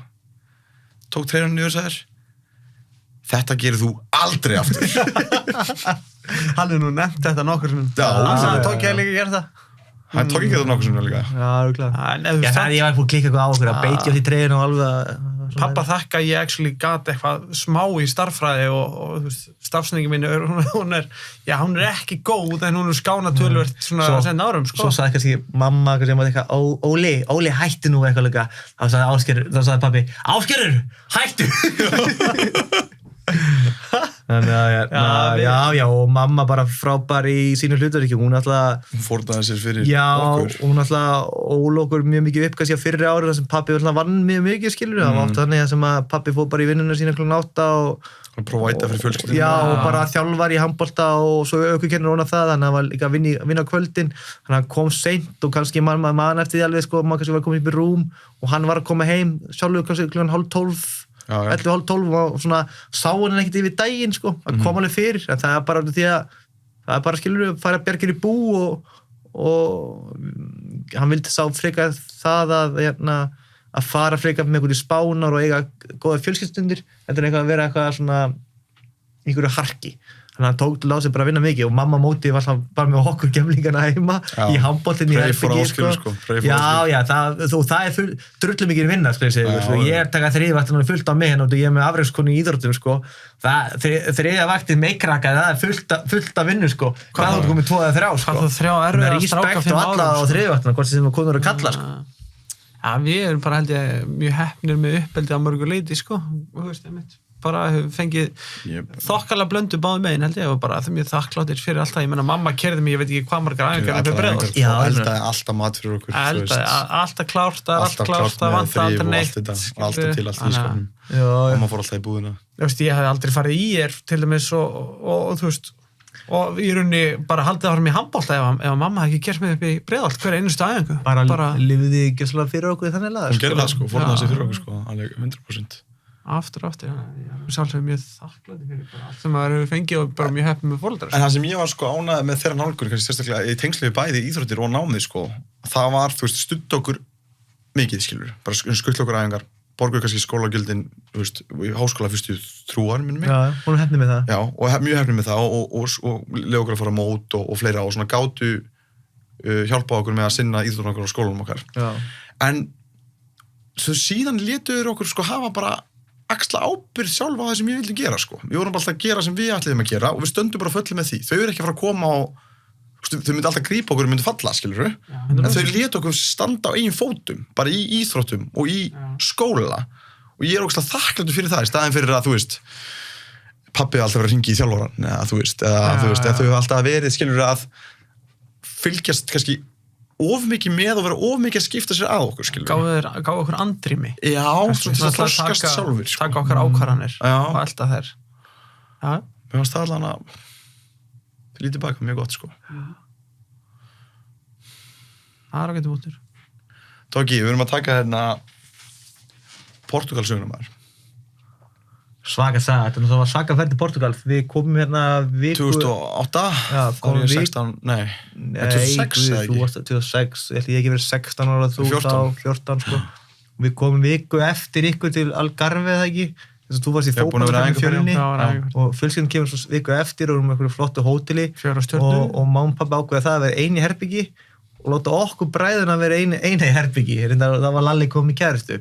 Tók treyjuna niður og sagði þetta gerir þú aldrei aftur. Hann er nú nefnt þetta nokkur sinnum. Já, tók ég líka að gera það. Hann tók ekki þetta nokkur sinnum líka. Já, það ég var ekki búin að klikka eitthvað á okkur að beitja á því treyjuna og alveg Pappa þakka ég actually gat eitthvað smá í starffræði og stafsningi mín hún er ekki góð en hún er skána tölvert svona senda árum sko. Svo sagði kannski mamma eitthvað, Óli hættu nú eitthvað líka þá sagði pabbi, Ásgerður, hættu Þannig að já, og mamma bara frábær í sínu hlutverki, hún alltaf fórnaði sér fyrir okkur. Já, hún alltaf ól okkur mjög mikið upp kannski á fyrri ári þar sem pabbi vann mjög mikið skilur, það var oft þannig að sem að pabbi fór bara í vinnuna sína kl. 8 og prófæta fyrir fjölskylduna. Já, og bara þjálfar í handbolta og svo ökukennur ofan af það, þannig að hann var líka að vinna á kvöldin, þannig að hann kom seint og kannski man eftir því alveg sko, maður kannski var komin upp í rúm og hann var að koma heim sjálfur kannski kl. 11:30 11:30 og svona sá hann ekkert yfir daginn sko, að koma alveg fyrir en það er bara því að það er bara skilur að fara bjargir í bú og hann vildi sá frekar það að fara frekar með einhverju spánar og eiga góða fjölskyldustundir þetta er eitthvað að vera eitthvað svona einhverju harki Þannig að hann tók til á sig bara að vinna mikið og mamma mótið var bara með okkur gemlingana heima í handboltinni í herbyggi Já, það drullu mikið vinna ég taka þriðjavaktina fullt á mig og ég er með afrekskonu í íþróttum þriðjavaktið meikrakaði það er fullt af vinnu hvað þú komið 2 eða 3 Hvað þú 3 erfiðar stráka 5 árum alla á þriðjavaktina hvort sem konur að kalla Já, við erum bara held ég mjög heppnir með uppeldi á mörgu leiti þú veist, bara fengið þokkalega blöndu báðum megin held ég og bara það mjög þakkláttir fyrir alltaf ég menna mamma kerði mig, ég veit ekki hvað margar æfingar fyrir Breiðholt eldaði alltaf mat fyrir okkur alltaf klárt, það vant aldrei neitt alltaf til allt í skapnum mamma fór alltaf í búðina ég hef aldrei farið í til dæmis og þú veist og í rauninni bara haldið að fara með handbolta ef mamma hefði ekki gert mig upp í Breiðholt hver einustu æfingu bara lifði ekki svolítið fyrir okkur þannig að hún gerði það fórnaði sig fyrir okkur alveg 100% aftur ég er sjálfsög mjög þakklátur fyrir allt sem maður hefur fengið og bara mjög heppið með foreldrar en það sem ég var ánægð með þeirra nálgun kannski sérstaklega í tengslu við bæði íþróttir og námið það var, þú veist, studd okkur mikið, skilur, bara skuttla okkur æfingar borguðu kannski skólagjöldin, þú veist, í háskóla fyrstu 3 árin minnum mig. Já, hún er heppnir með það. Já, og mjög heppnir með það og leið okkur að fara mót og fleira og svona gátu hjálpa okkur með að sinna íþróttum okkur á skólunum okkar. Já. En svo síðan létuður okkur hafa bara axla ábyrgð sjálf á það sem ég vildi gera Við vorum alltaf að gera sem við ætliðum að gera og við stöndum bara fulli með því. Þau eru ekki að fara að koma og þau myndi alltaf grípa okkur og myndi falla, skilurðu. En þau létu okkur standa á eigin fótum, bara í íþróttum og í skóla. Og ég er ógeðslega þakklátur fyrir það, í staðinn fyrir að, þú veist, pabbi alltaf verið að hringja í þjálfarann, eða þú veist, eða þau alltaf verið, skilurðu, að fylgjast kannski of mikið með og vera of mikið að skipta sér að okkur, skilurðu. Gáðu okkur andrými. Já, svona til að þroskast sjálfur, Taka okkar ákvarðanir og allt að þær. Já. Mér fannst það allan að lítið baka, mjög gott, Það er ágættur bútur. Tóki, við erum að taka hérna Portugalsögunum þar. Svaka saga, þetta var svaka ferð til Portugal. Við komum hérna viku... 2008? Já, komum við... 16, nei, 2006 eða ekki? Þú varst 2006, ég ekki verið 16 ára, þú 14, Við komum viku eftir ykkur til Algarve, eða ekki? Þess að þú varst í fótbolta fjölunni og fjölskyldan kemur svo viku eftir og erum með einhverju flottu hóteli og mamma og pabbi ákveða það að vera eini herbyggi og láta okkur bræðuna vera eina í herbyggi. Það var Lalli komið í kærustu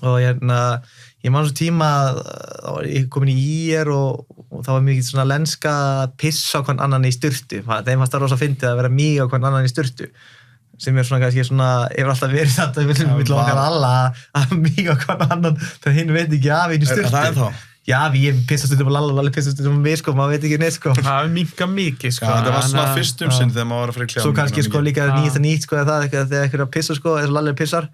og ég man svo tíma þá var ég komin í IR og það var mikið svona lenska pissa á hvern annan í sturtu. Þeim fannst það rosa fyndið að vera mýga á hvern annan í sturtu sem er svona kannski svona, hefur alltaf verið þetta við viljum okkar alla að mýga á hvern annan þegar hinn veit ekki af einu sturtu. Það er þá? Já, ég pissast út um Lalla, Lalli pissast út um mig, maður veit ekki neitt, Það minkað mikið, það var svona fyrstum sinn þegar maður var að fara í kljáðum. Svo kannski líka nýtt, það þegar einhver að pissa, eins og Lalli pissar,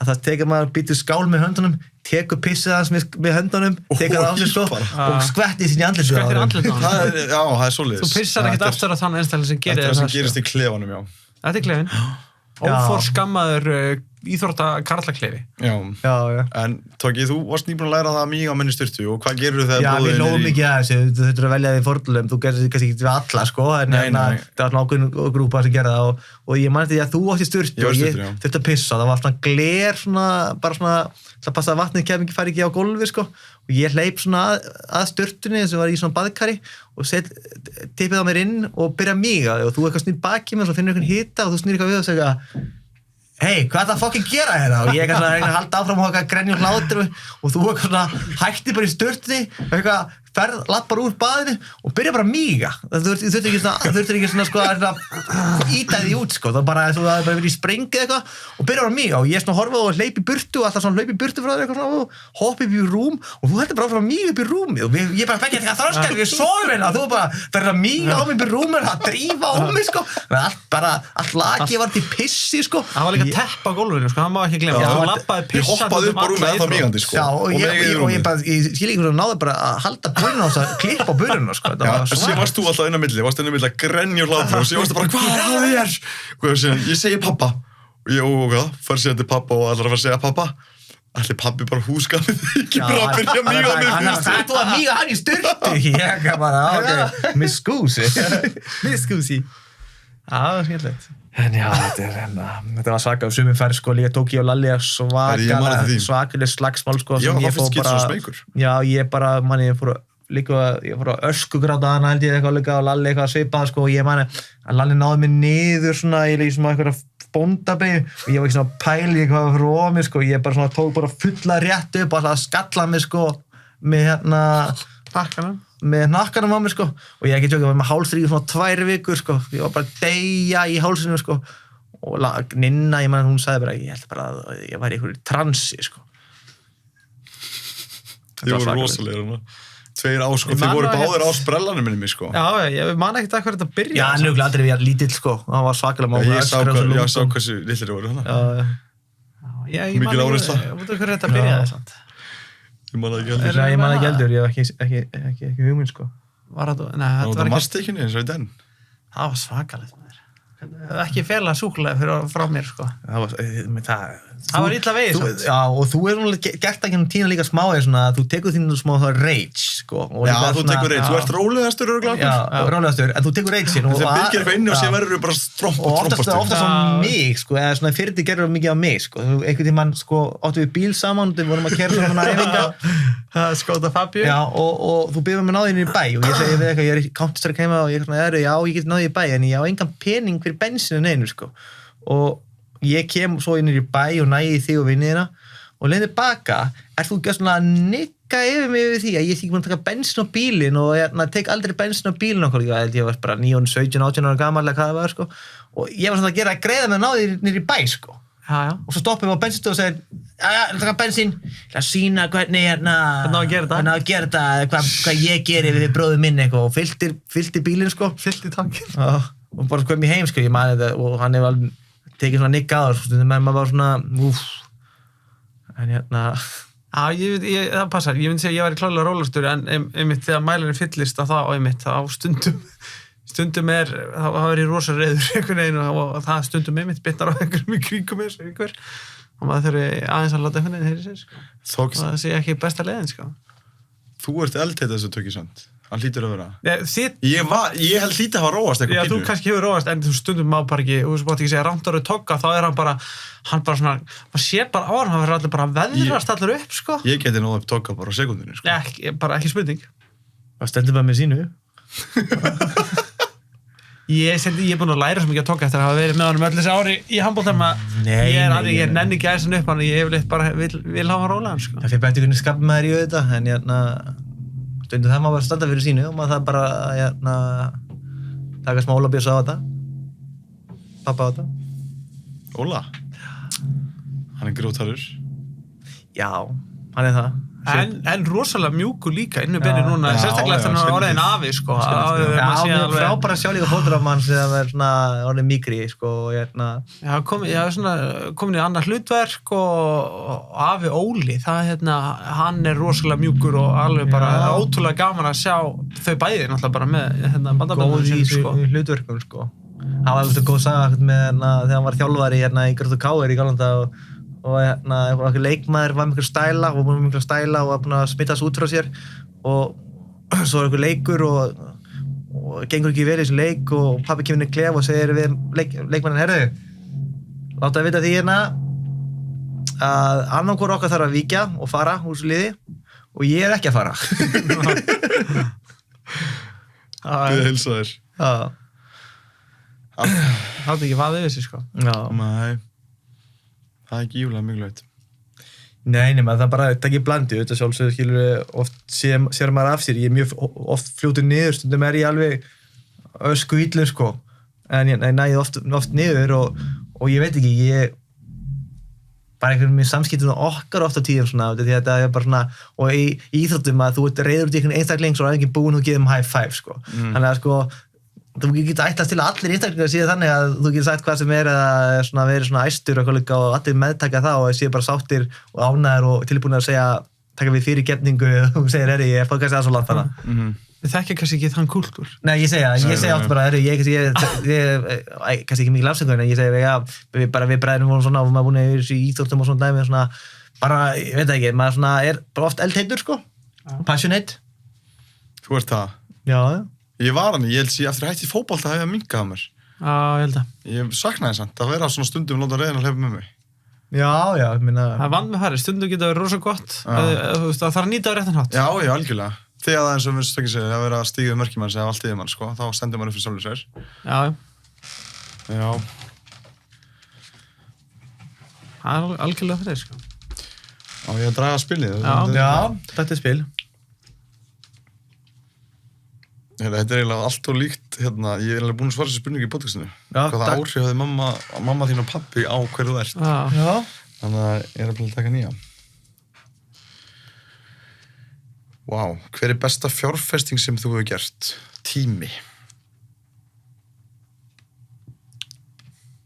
að það tekur maður, býtur skál með höndunum, tekur pissið hans með höndunum, tekur það á sig, og skvettir sín í andlitið. Skvettir í andlitið. Já, það er svoleiðis. Þú pissar ekkert aftur á þann einstakling sem gerir það. Þetta er sem gerist í klefanum, já. Þetta er klefin. Óforskammaður íþrótta-karlaklefi. Já. En Tóki, þú varst nýbúin að læra það mjög á menni styrtu og hvað gerur þegar Já, við nógum mikið að þessu, þú þurftur að velja því fordulum, þú gerði kannski ekki við alla, en það var ákveðin grúpa sem gerði það og ég mann þetta að þú átti styrtu og ég þurfti að pissa, það var alltaf gler bara svona, það passaði að vatnið færi ekki á gólfi, og ég hleyp svona að styrtunni sem var í svona baðkari og tippið á mér inn og byrja að míga og þú eitthvað snýr baki mér og finnir einhvern hita og þú snýr eitthvað við og segja Hey, hvað er það að fucking gera hérna? Og ég er að halda áfram og grenja hlátur og þú hætti bara í sturtunni og lappar úr baðinu og byrja bara að míga. Þú þurftir ekki svona íta því út, það er bara verið í sprengið eitthvað og byrja bara að míga og ég horfa og hleyp í burtu og alltaf svona hleyp í burtu frá þér eitthvað og hoppa upp í rúm og þú heldur bara áfram að míga upp í rúmið og ég bara fekk eitthvað þroskar, ég sofum hérna og þú það er að míga á mig upp í rúmið að drífa á mig, allt laki var til pissi, Það var líka tepp á gólfinu, það má ekki glemma. Þú lappaði pissandi upp á rúmið að það mígandi, Já, og ég skil ekki svona náði bara að halda burna á þess að klippa á burna, Sér varst þú alltaf inn á milli, að grenja og hlátur og sér varst bara, hvað er að þér? Og ég segi pappa og ég fær sér til pappa og allar að fara að segja pappa Allir pabbi bara húskamið ekki bara að byrja að míga á mig fyrst. Það þú að míga hann í styrtu. Ég bara, misskúsi. Það var skemmtilegt. En já, þetta var svaka sumir ferð, líka tók ég og Lalli svakalega slagsmál, Já, það finnst getur svo smeykur. Já, ég bara, ég fór líka, ég fór að öskugráta hana held ég eitthvað líka og Lalli eitthvað svipað sko og ég mani að Lalli náði mig niður svona í svona eitthvað bóndabeyju og ég var ekki svona pæli eitthvað fyrir ofan mig sko ég bara svona tók bara fulla rétt upp og alltaf að skalla mig sko með með hnakkanum á mig sko og ég ekki tjókið, ég var með hálsríð svona 2 vikur sko, ég var bara að deyja í hálsinu sko og Ninna, ég man hún sagði bara, ég held bara að ég væri í einhverju transi sko. Þið voru rosalegir hana. 2 á sko, þið voru báðir á sprellanum minni sko. Já, ég man ekkert að hverju þetta byrja. Já, njögulega aldrei við lítill sko, það var svakalega mála. Ég sá hversu lillir voru hana. Já, ég man ekki hverju þetta byrjaði samt. Ég man ekki heldur. Ég man ekki heldur, ég hef ekki hugmynd sko. Var þetta, nei, þetta var ekki... Mastekinu eins og í den. Það var svakalegt maður. Ekki fela súkulega frá mér sko. Það var illa vegið. Já, og þú gert ekki tína líka smá svona, þú tekur þínu smá rage sko. Já, þú tekur rage, þú ert rólegastur öruglega. Já, rólegastur, en þú tekur rage-in. Þegar byrgir eitthvað inni og sé verður bara trompastur. Og ofta svona mig sko, eða svona fyrir þið gerur mikið á mig sko. Einhvern tímann sko, áttu við bíl saman, við vorum að keyra svona æfinga. Skóta Fabíu. Já, og þú byrðum að náði inn í bæ og ég segi við eitthvað, ég Counter-Strike heima og ég get náði í bæ en ég á engan pening fyrir bensinu neinu sko og ég kem svo inn í bæ og næði þig og vinniðina og leiði baka, þú ekki svona að nikka yfir mig yfir því að ég ekki búin að taka bensin á bílinn og ég tek aldrei bensin á bílinn okkur, ég var bara 9, 17, 18 ára gamall eða hvað það var sko og ég var svona að gera að greiða með að náði nýr í bæ sko og svo stoppum við á bensinstöð og segir ég taka bensin, ég að sína hvernig hvernig á að gera þetta hvað ég geri við bróðum minn eitthvað og fyllti bílinn sko fyllti tankin og bara sko mér heim sko, ég mani þetta og hann hefur alveg tekið svona nikk aður stundum en maður var svona en það passar, ég myndi segja að ég væri klálega rólastur en einmitt þegar mælirinn fyllist að það og einmitt á stundum það var í rosa reyður einhvern veginn og það stundum einmitt bitnar á einhverjum í kringum einhver og maður þurfi aðeins að láta einhvern veginn heyri sér sko og það sé ekki besta leiðin sko. Þú ert eldheit þessu tökir samt. Hann hlýtur að vera. Ég held hlýti að hafa róast eitthvað. Já, þú kannski hefur róast, en þú stundum má bara ekki, þú mátt ekki segja rántar og togga, þá er hann bara svona, maður sér bara á hann verður allir bara veðrast allir upp, sko. Ég geti náðu upp togga bara á sekundinu, sko. Bara ekki spurning. Það stendur bara með sínu. Ég er búin að læra svo mikið að togga eftir að hafa verið með honum öll þessi ári í handboltanum að ég nenni ekki aðeins hann upp hann og ég yfirleitt bara vil hafa rólegan, sko. Það fyrir bara einhvern skapið með þér í auðvitað, en stundum það má bara standa fyrir sínu og maður það bara taka smá Óla Björns á þetta pappa á þetta Óla? Hann er grjótarur? Já, hann er það en rosalega mjúkur líka innu benni núna, sérstaklega eftir hann var orðin afi sko. Já, frábæra sjá líka fótur af mann sem það er svona orðin mýkri sko, Já, komin í annað hlutverk og afi Óli það hann er rosalega mjúkur og alveg bara ótrúlega gaman að sjá þau bæði náttúrulega bara með góð í hlutverkum sko. Það var góð saga með þegar hann var þjálfari í Grötu Káir í Galanda og einhver leikmaður var með einhver stæla og búin með einhver stæla og var búin að smittast út frá sér og svo er einhver leikur og gengur ekki vel í þessu leik og pabbi kemur inn í klef og segir við leikmanninn herðu, láta að vita því að annarkor okkar þarf að víkja og fara úr þessu liði og ég er ekki að fara. Við heilsa þér. Það er ekki vaðið þessu sko. Já. Nei. Það er ekki ífælega mikilvægt. Nei, það er bara ekki blandi, þetta sjálfsögðu skilur oft sér maður af sér, ég er mjög oft fljótur niður, stundum er ég alveg ösku illur sko, en ég næði oft niður og ég veit ekki, ég bara einhvern veginn samskiptum okkar oft á tíðum svona, því að þetta er bara svona, og í íþróttum að þú ert reyður út í einhvern einstakling og er enginn búinn og gefum high five sko, þannig að sko þú getur ætlast til að allir einstaklingar séu þannig að þú getur sagt hvað sem er eða svona verið svona æstur og allir meðtaka það og séu bara sáttir og ánægðir og tilbúinir að segja taka við fyrir gefningu og segir ég er kannski aðeins og langt þarna. Við þekkja kannski ekki þann kúltúr. Nei, ég segja oft bara ég kannski ekki mikil afsökun en ég segi við bræðrum vorum svona og maður búin að í íþróttum og svona dæmi svona bara, ég veit ekki, maður svona er bara oft eldheitur sko, passionate. Þú ert það? Já. Ég var hann, ég held að eftir hætti fótbolta hefði að minnka á mér. Já, ég held að. Ég saknaði samt að vera svona stundum láta reiðin að hleypa með mig. Já, ég minna. Það er vand með færi, stundum getur það verið rosa gott, það þarf að nýta á réttan hátt. Já, algjörlega. þegar það eins og við stökkið sér að vera að stíga mörkjum hans eða allt yfir mann, sko, þá stendur maður upp fyrir sjálfur sér. Já. Það er algjörlega fyrir þig, sko. Á ég að draga spilið? Já, þetta spil. Þetta er eiginlega allt og líkt, ég er eiginlega búin að svara þessi spurningu í podcastinu. Hvaða áhrif hafði mamma þín og pabbi á hver þú ert? Já. Þannig að ég er að taka nýja. Vá, hver er besta fjárfesting sem þú hefur gert? Tími.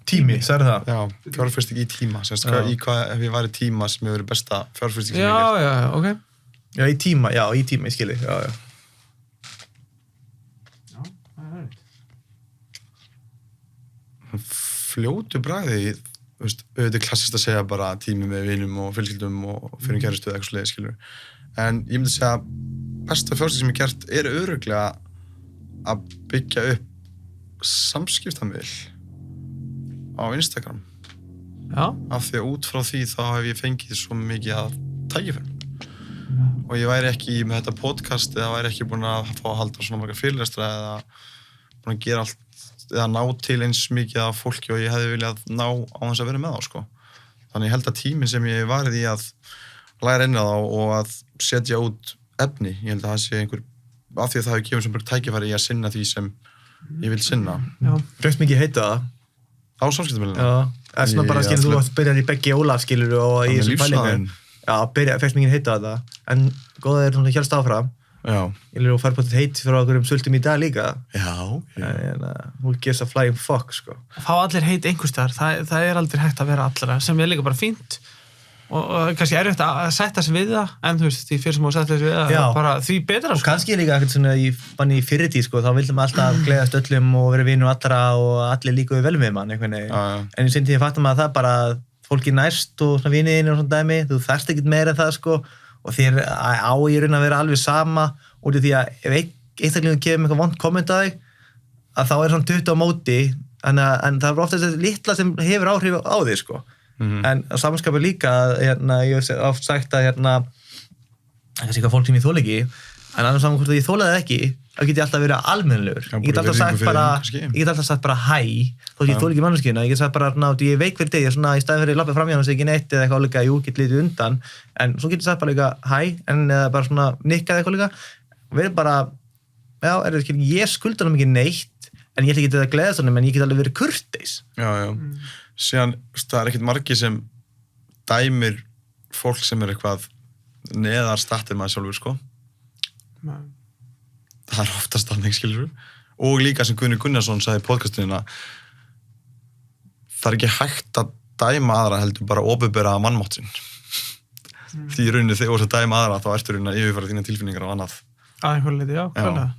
Tími, sagði það? Já, fjárfesting í tíma. Í hvað ef ég væri tíma sem hefur verið besta fjárfesting sem ég hef gert? Já, ok. Já, í tíma, ég skilji. Já. Fljótu bragði, auðvitað klassist að segja bara tími með vinum og fjölskyldum og fyrir kærustu eða eitthvað svoleiðis, skilur. En ég myndi segja að besta fjárfesting sem ég gert er örugglega að byggja upp samskiptamiðil á Instagram. Já. Af því að út frá því þá hef ég fengið svo mikið að tækifærum. Og ég væri ekki með þetta podcast eða væri ekki búin að fá að halda svona marga fyrirlestra eða búin að gera allt eða ná til eins mikið af fólki og ég hefði viljað ná á þess að vera með þá, sko. Þannig ég held að tíminn sem ég varið í að læra inn á þá og að setja út efni, ég held að það sé einhver, af því að það hefur gefið sem mörg tækifæri í að sinna því sem ég vil sinna. Já. Fyrst mikið heita það? Á samskiptamilina? Já, það er svona bara, skilur þú að byrja í Beggi Ólaf, skilur þú, og í þessum pælingum. Já, fyrst mikið heita það, en góða er svona hjálst áfram. Já. Ég lirði að fara på þetta heit fyrir okkur sultum í dag líka. Já. Who gives a flying fuck, sko. Fá allir heit einhverstaðar, það er aldrei hægt að vera allra, sem er líka bara fínt og kannski erfitt að sætta sig við það, en þú veist, því fyrir sem þú sætta sig við það, bara því betra, sko. Og kannski líka eitthvað svona í fyrri tíð, sko, þá vildum alltaf gleðast öllum og vera vinur allra og allir líka vel við mann, einhvern veginn. En í sinn tíð fattar maður það bara að fólki næst og svona viniðinni og svona dæmi, þú þarft ekkert meira en það, sko. Og þér á í raun að vera alveg sama út af því að ef einstaklingur kemur með eitthvað vont komment að þig að þá er svona 20 á móti en það er ofta þetta litla sem hefur áhrif á þig, sko. En á samanskapu líka ég hef oft sagt að kannski eitthvað fólk sem ég þóla ekki en annars saman hvort ég þóla það ekki þá get ég alltaf verið almennilegur. Ég get alltaf sagt bara hæ þó ég þóla ekki manneskjuna, ég get sagt bara ég er veik fyrir þig, svona í staðin fyrir að labba fram hjá hann og segja ekki neitt eða eitthvað álega, jú, get litið undan en svo get ég sagt bara líka hæ en bara svona nikkað eitthvað líka verið bara, ég skulda hann ekki neitt en ég ætla ekki að gleðast honum en ég get alveg verið kurteis. Já. Síðan, það er ekkert margir sem dæmir fólk sem er eitthvað neðar stattir maður sjálfur, sko. Það er oftast þannig, skilur við. Og líka sem Guðni Gunnarsson sagði í podcastinu það er ekki hægt að dæma aðra heldur bara opinbera mannmátt sinn. Því í rauninni þegar þú ert að dæma aðra þá ertu rauninni að yfirfæra þína tilfinningar á annað. Einhvern leiti, já, hvernig?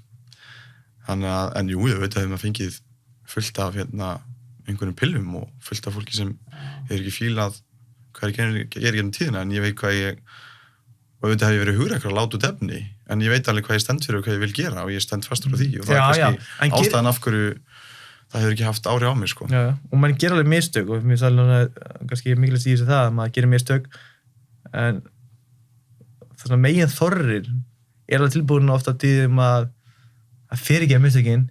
Þannig að, en jú, ég veit að maður fengið fullt af einhvernum pillum og fullt af fólki sem hefur ekki fílað hvað ég er gennum tíðina en ég veit hvað og auðvitað hef ég verið hugrekkur að láta út efni en ég veit alveg hvað ég stend fyrir og hvað ég vil gera og ég stend fastur á því og það er kannski ástæðan af hverju það hefur ekki haft áhrif á mig, sko. Já, og maður gerir alveg mistök og mér sagði kannski mikilvægt í þessu það að maður gerir mistök en það svona megin þorrir er alveg tilbúin ofta á tíðum að fyrirgefa mistökin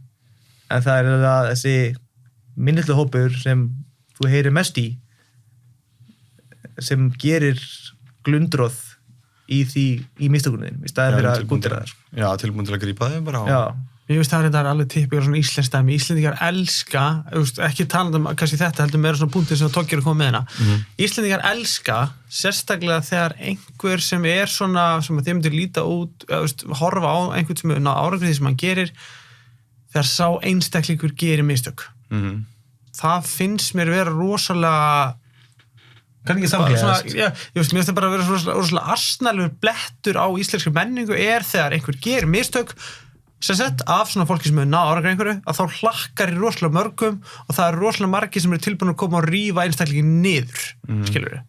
en það er alveg þessi minnillu hópur sem þú heyrir mest í sem gerir glundróð í mistökunum í staðin fyrir að gúndira það. Já, tilbúin til að grípa þau bara. Já. Ég veist það er alveg tippið svona íslenskt dæmi. Íslendingar elska, ekki talað kannski þetta heldur meira svona punktið sem Toggjur kom með hérna. Íslendingar elska, sérstaklega þegar einhver sem er svona, sem þeim myndir líta út, horfa á einhvern sem er árangur því sem hann gerir, þegar sá einstaklingur gerir mistök. Það finnst mér vera rosalega kann ekki samklega. Mér finnst það bara að vera rosalega asnalegur blettur á íslenskri menningu er þegar einhver gerir mistök sem sett af svona fólki sem hefur náð árangur einhverju að þá hlakkar í rosalega mörgum og það er rosalega margir sem eru tilbúin að koma og rífa einstaklingin niður, skilurðu.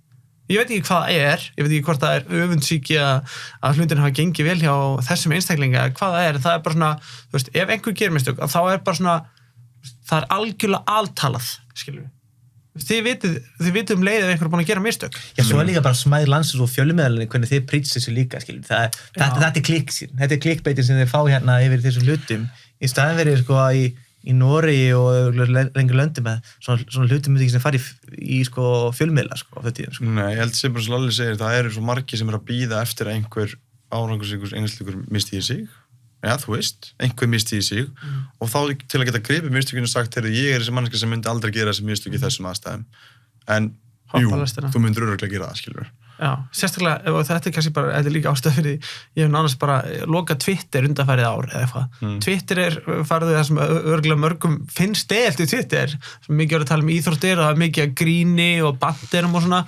Ég veit ekki hvað það er, ég veit ekki hvort það er öfundsýki að hlutin hafa gengið vel hjá þessum einstaklinga, hvað það er bara svona, þú veist, ef einhver gerir mistök að þá er bara svona, það er algjörlega altalað, skilurðu. þið vitið leið ef einhver er búin að gera mistök. Já, svo líka bara smæð landsins og fjölmiðlarnir hvernig þið preach þessu líka, skiljum. Þetta er klikksin, þetta er klikkbeitin sem þið fá hérna yfir þessum hlutum. Í staðin verið sko í Noregi og lengur löndum með svona hlutum myndi ekki sem fari í sko fjölmiðla sko á þau tíðum sko. Nei, ég held sem bara svo Lalli segir, það eru svo margir sem að bíða eftir að einhver árangursríkur einstaklingur misti í sig. Já, þú veist, einhver misti í sig og þá til að geta gripið mistökinu sagt, ég er þessi manneskja sem myndi aldrei gera þessi mistök í þessum aðstæðum. En jú, þú myndir örugglega gera það, skilur. Já, sérstaklega, og þetta er kannski bara, þetta er líka ástæð fyrir því, ég hef nánast bara lokað Twitter undanfarið ár eða eitthvað. Twitter er farið það sem örugglega mörgum finnst deilt í Twitter, sem mikið voru að tala íþróttir og það er mikið að gríni og banderum og svona.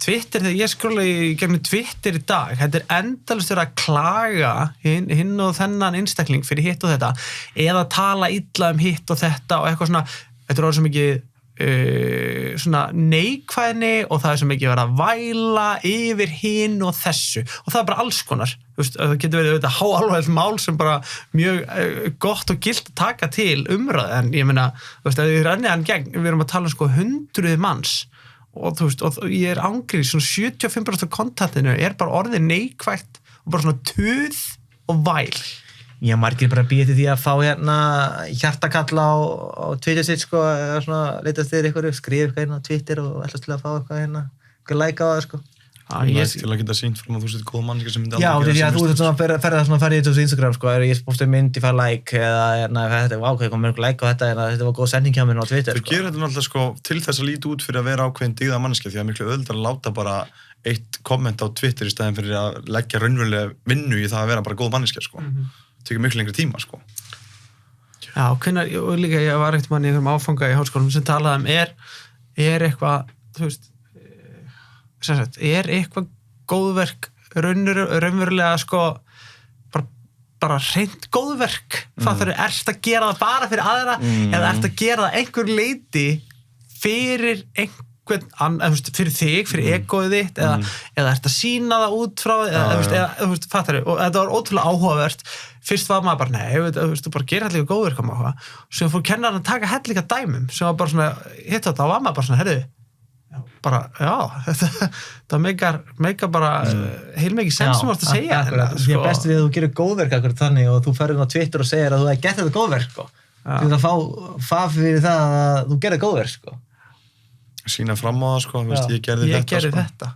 Twitter, þegar ég skrolla í gegnum Twitter í dag, þetta er endalaust verið að klaga hinn og þennan einstakling fyrir hitt og þetta, eða tala illa hitt og þetta og eitthvað svona, þetta er orðið svo mikið svona neikvæðni og það er svo mikið verið að væla yfir hinn og þessu og það er bara alls konar, það getur verið háalvarlegt mál sem bara mjög gott og gilt að taka til umræðu, en ég meina, ef við renniðan gegn, við erum að tala sko 100 manns og og ég er ángrið, svona 75% af kontentinu er bara orðið neikvætt og bara svona tuð og væl. Já, margir bara býði því að fá hérna hjartakalla á Twitter sitt sko, eða svona leitast þér ykkur, skrifa eitthvað hérna á Twitter og ætlast til að fá eitthvað hérna, eitthvað like á það sko. Til að geta sýnt fram að þú sétt góð mannskja sem myndi aldrei gera þessi mistök. Já, þú ert svona að ferða þetta á Instagram sko, ég postaði mynd, ég fær like eða þetta var ákveð, kom mörg like á þetta var góð sending hjá mér á Twitter. Þú gerir þetta náttúrulega sko til þess að líta út fyrir að vera ákveðin dygða mannskja því að miklu auðveldara að láta bara eitt komment á Twitter í staðinn fyrir að leggja raunverulega vinnu í það að vera bara góð manneskja sko. Tekur miklu lengri tíma sko. Já, og líka ég var ekkert mann í einhverjum áfanga í háskólum sem talaði er eitthvað, þú veist, er eitthvað góðverk raunverulega sko bara hreint góðverk, það ert að gera það bara fyrir aðra eða ert að gera það einhver leiti fyrir einhvern fyrir þig, fyrir egoið þitt eða ert að sýna það út frá eða fattar þau, og þetta var ótrúlega áhugavert. Fyrst var maður bara, þú bara gerir hellinga góðverk á maður, sem fór kennarinn að taka hellinga dæmum, sem var bara svona, hitt á þetta, og var maður bara svona, bara, já, það meikar bara heilmikið sens sem þú varst að segja. Því að bestu því að þú gerir góðverk akkurat þannig og þú ferður á Twitter og segir að þú hefði gett þetta góðverk, sko. Þú ert að fá fyrir það að þú gerir góðverk, sko. Sína fram á það, sko, veist, ég gerði þetta.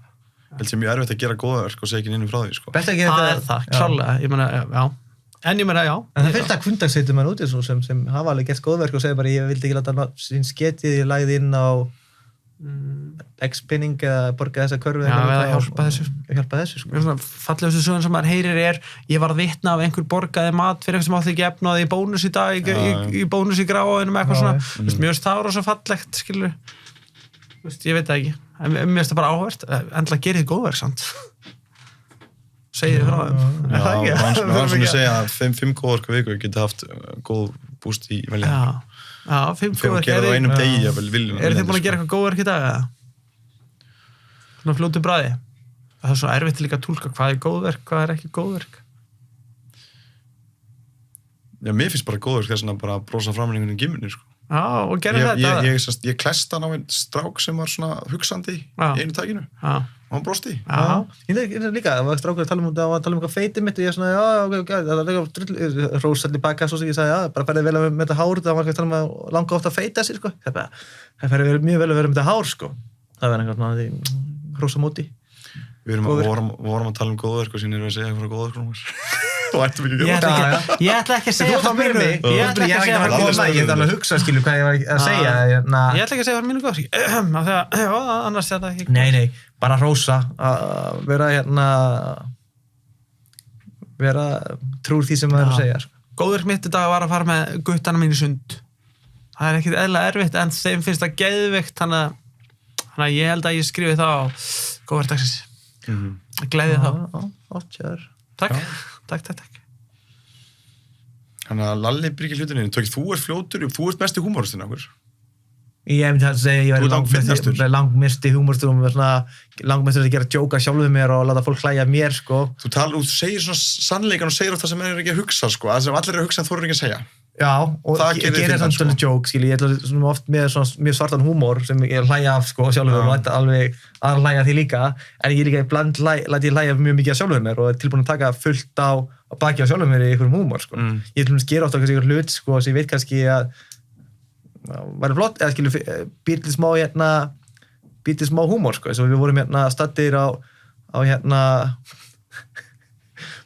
Held sem mjög erfitt að gera góðverk og segja ekki innum frá því, sko. Það er það, klárlega, ég meina, já. En ég meina, já. En það fylgta kvundagsveitum mann úti sem hafa alveg gert góðverk og segja bara, ég vildi ekki láta sín sketið, ég lagði inn á X-pinning eða borga þessa körfu eða hjálpa þessu sko. Fallegustu sögum sem maður heyrir ég var að vitna af einhver borgaði mat fyrir einhver sem átti ekki efna í bónus í dag í bónus í gráinu með eitthvað svona mjög stára og svo fallegt skilur ég veit það ekki en mér finnst það bara áhvert endla gerið góðverk samt segið frá þeim rannsóknir segja að 5 góðverk viku geta haft góð búst í velja Já, 5 góðverk er þið búin að gera eitthvað góðverk í dag eða? Svona fljótu bragði það er svo erfitt líka að túlka hvað er góðverk, hvað er ekki góðverk Já, mér finnst bara góðverk þess að bara brosa fram í gimmunni sko. Já, og gerði þetta Ég klesta hann á einn strák sem var svona hugsandi í einu tækinu og hann brosti Ég líka, það var strákur að tala um eitthvað feitið mitt og ég svona, það var líka rósalli baka svo sem ég sagði, bara ferði vel með þetta hár það var ekki að tala um að langa ofta að feita sér sko. Það ferði mjög vel að vera með þetta hár sko. Það var einhvern veginn hrósamóti Við vorum að tala um góðverk og síðan erum við að segja eitthvað góðverk og ættum ekki að gera Ég ætla ekki að segja frá mínu Ég ætla ekki að segja frá mínu Ég ætla að hugsa skilu hvað ég var að segja Ég ætla ekki að segja frá mínu góðverk annars er það ekki Nei, bara hrósa að vera trúr því sem maður er að segja Góðverk mitt í dag var að fara með guttana mín í sund Það er ekkit eðlilega erfitt en þeim finnst það geðveikt þannig að ég held að ég skrifi það á góðverk dagsins Gleði þá Takk Þannig að Lalli byrgir hlutinu þú ert fljótur, þú ert besti húmoristinn okkur Ég myndi að segja ég væri langmesti húmórstur og langmestur að gera djóka sjálfum mér og láta fólk hlæja mér, sko. Þú segir svona sannleikan og segir oft það sem ekki að hugsa, sko. Það sem allir að hugsa en þú ekki að segja. Já, og ég gerir svona svolítið djók, skilji. Ég er svona oft með svona mjög svartan húmór sem ég hlæja af, sko, sjálfum mér og læta alveg að hlæja því líka. En ég líka ibland læti ég hlæja mjög mikið af sjálfum mér og er tilbúin að taka fullt á baki á sjálfum mér í einhverjum húmór, sko. Ég til dæmis gera oft einhver hlut, sko, sem ég veit kannski að væri flott, eða skilju, býr til smá húmór, sko, eins og við vorum staddir á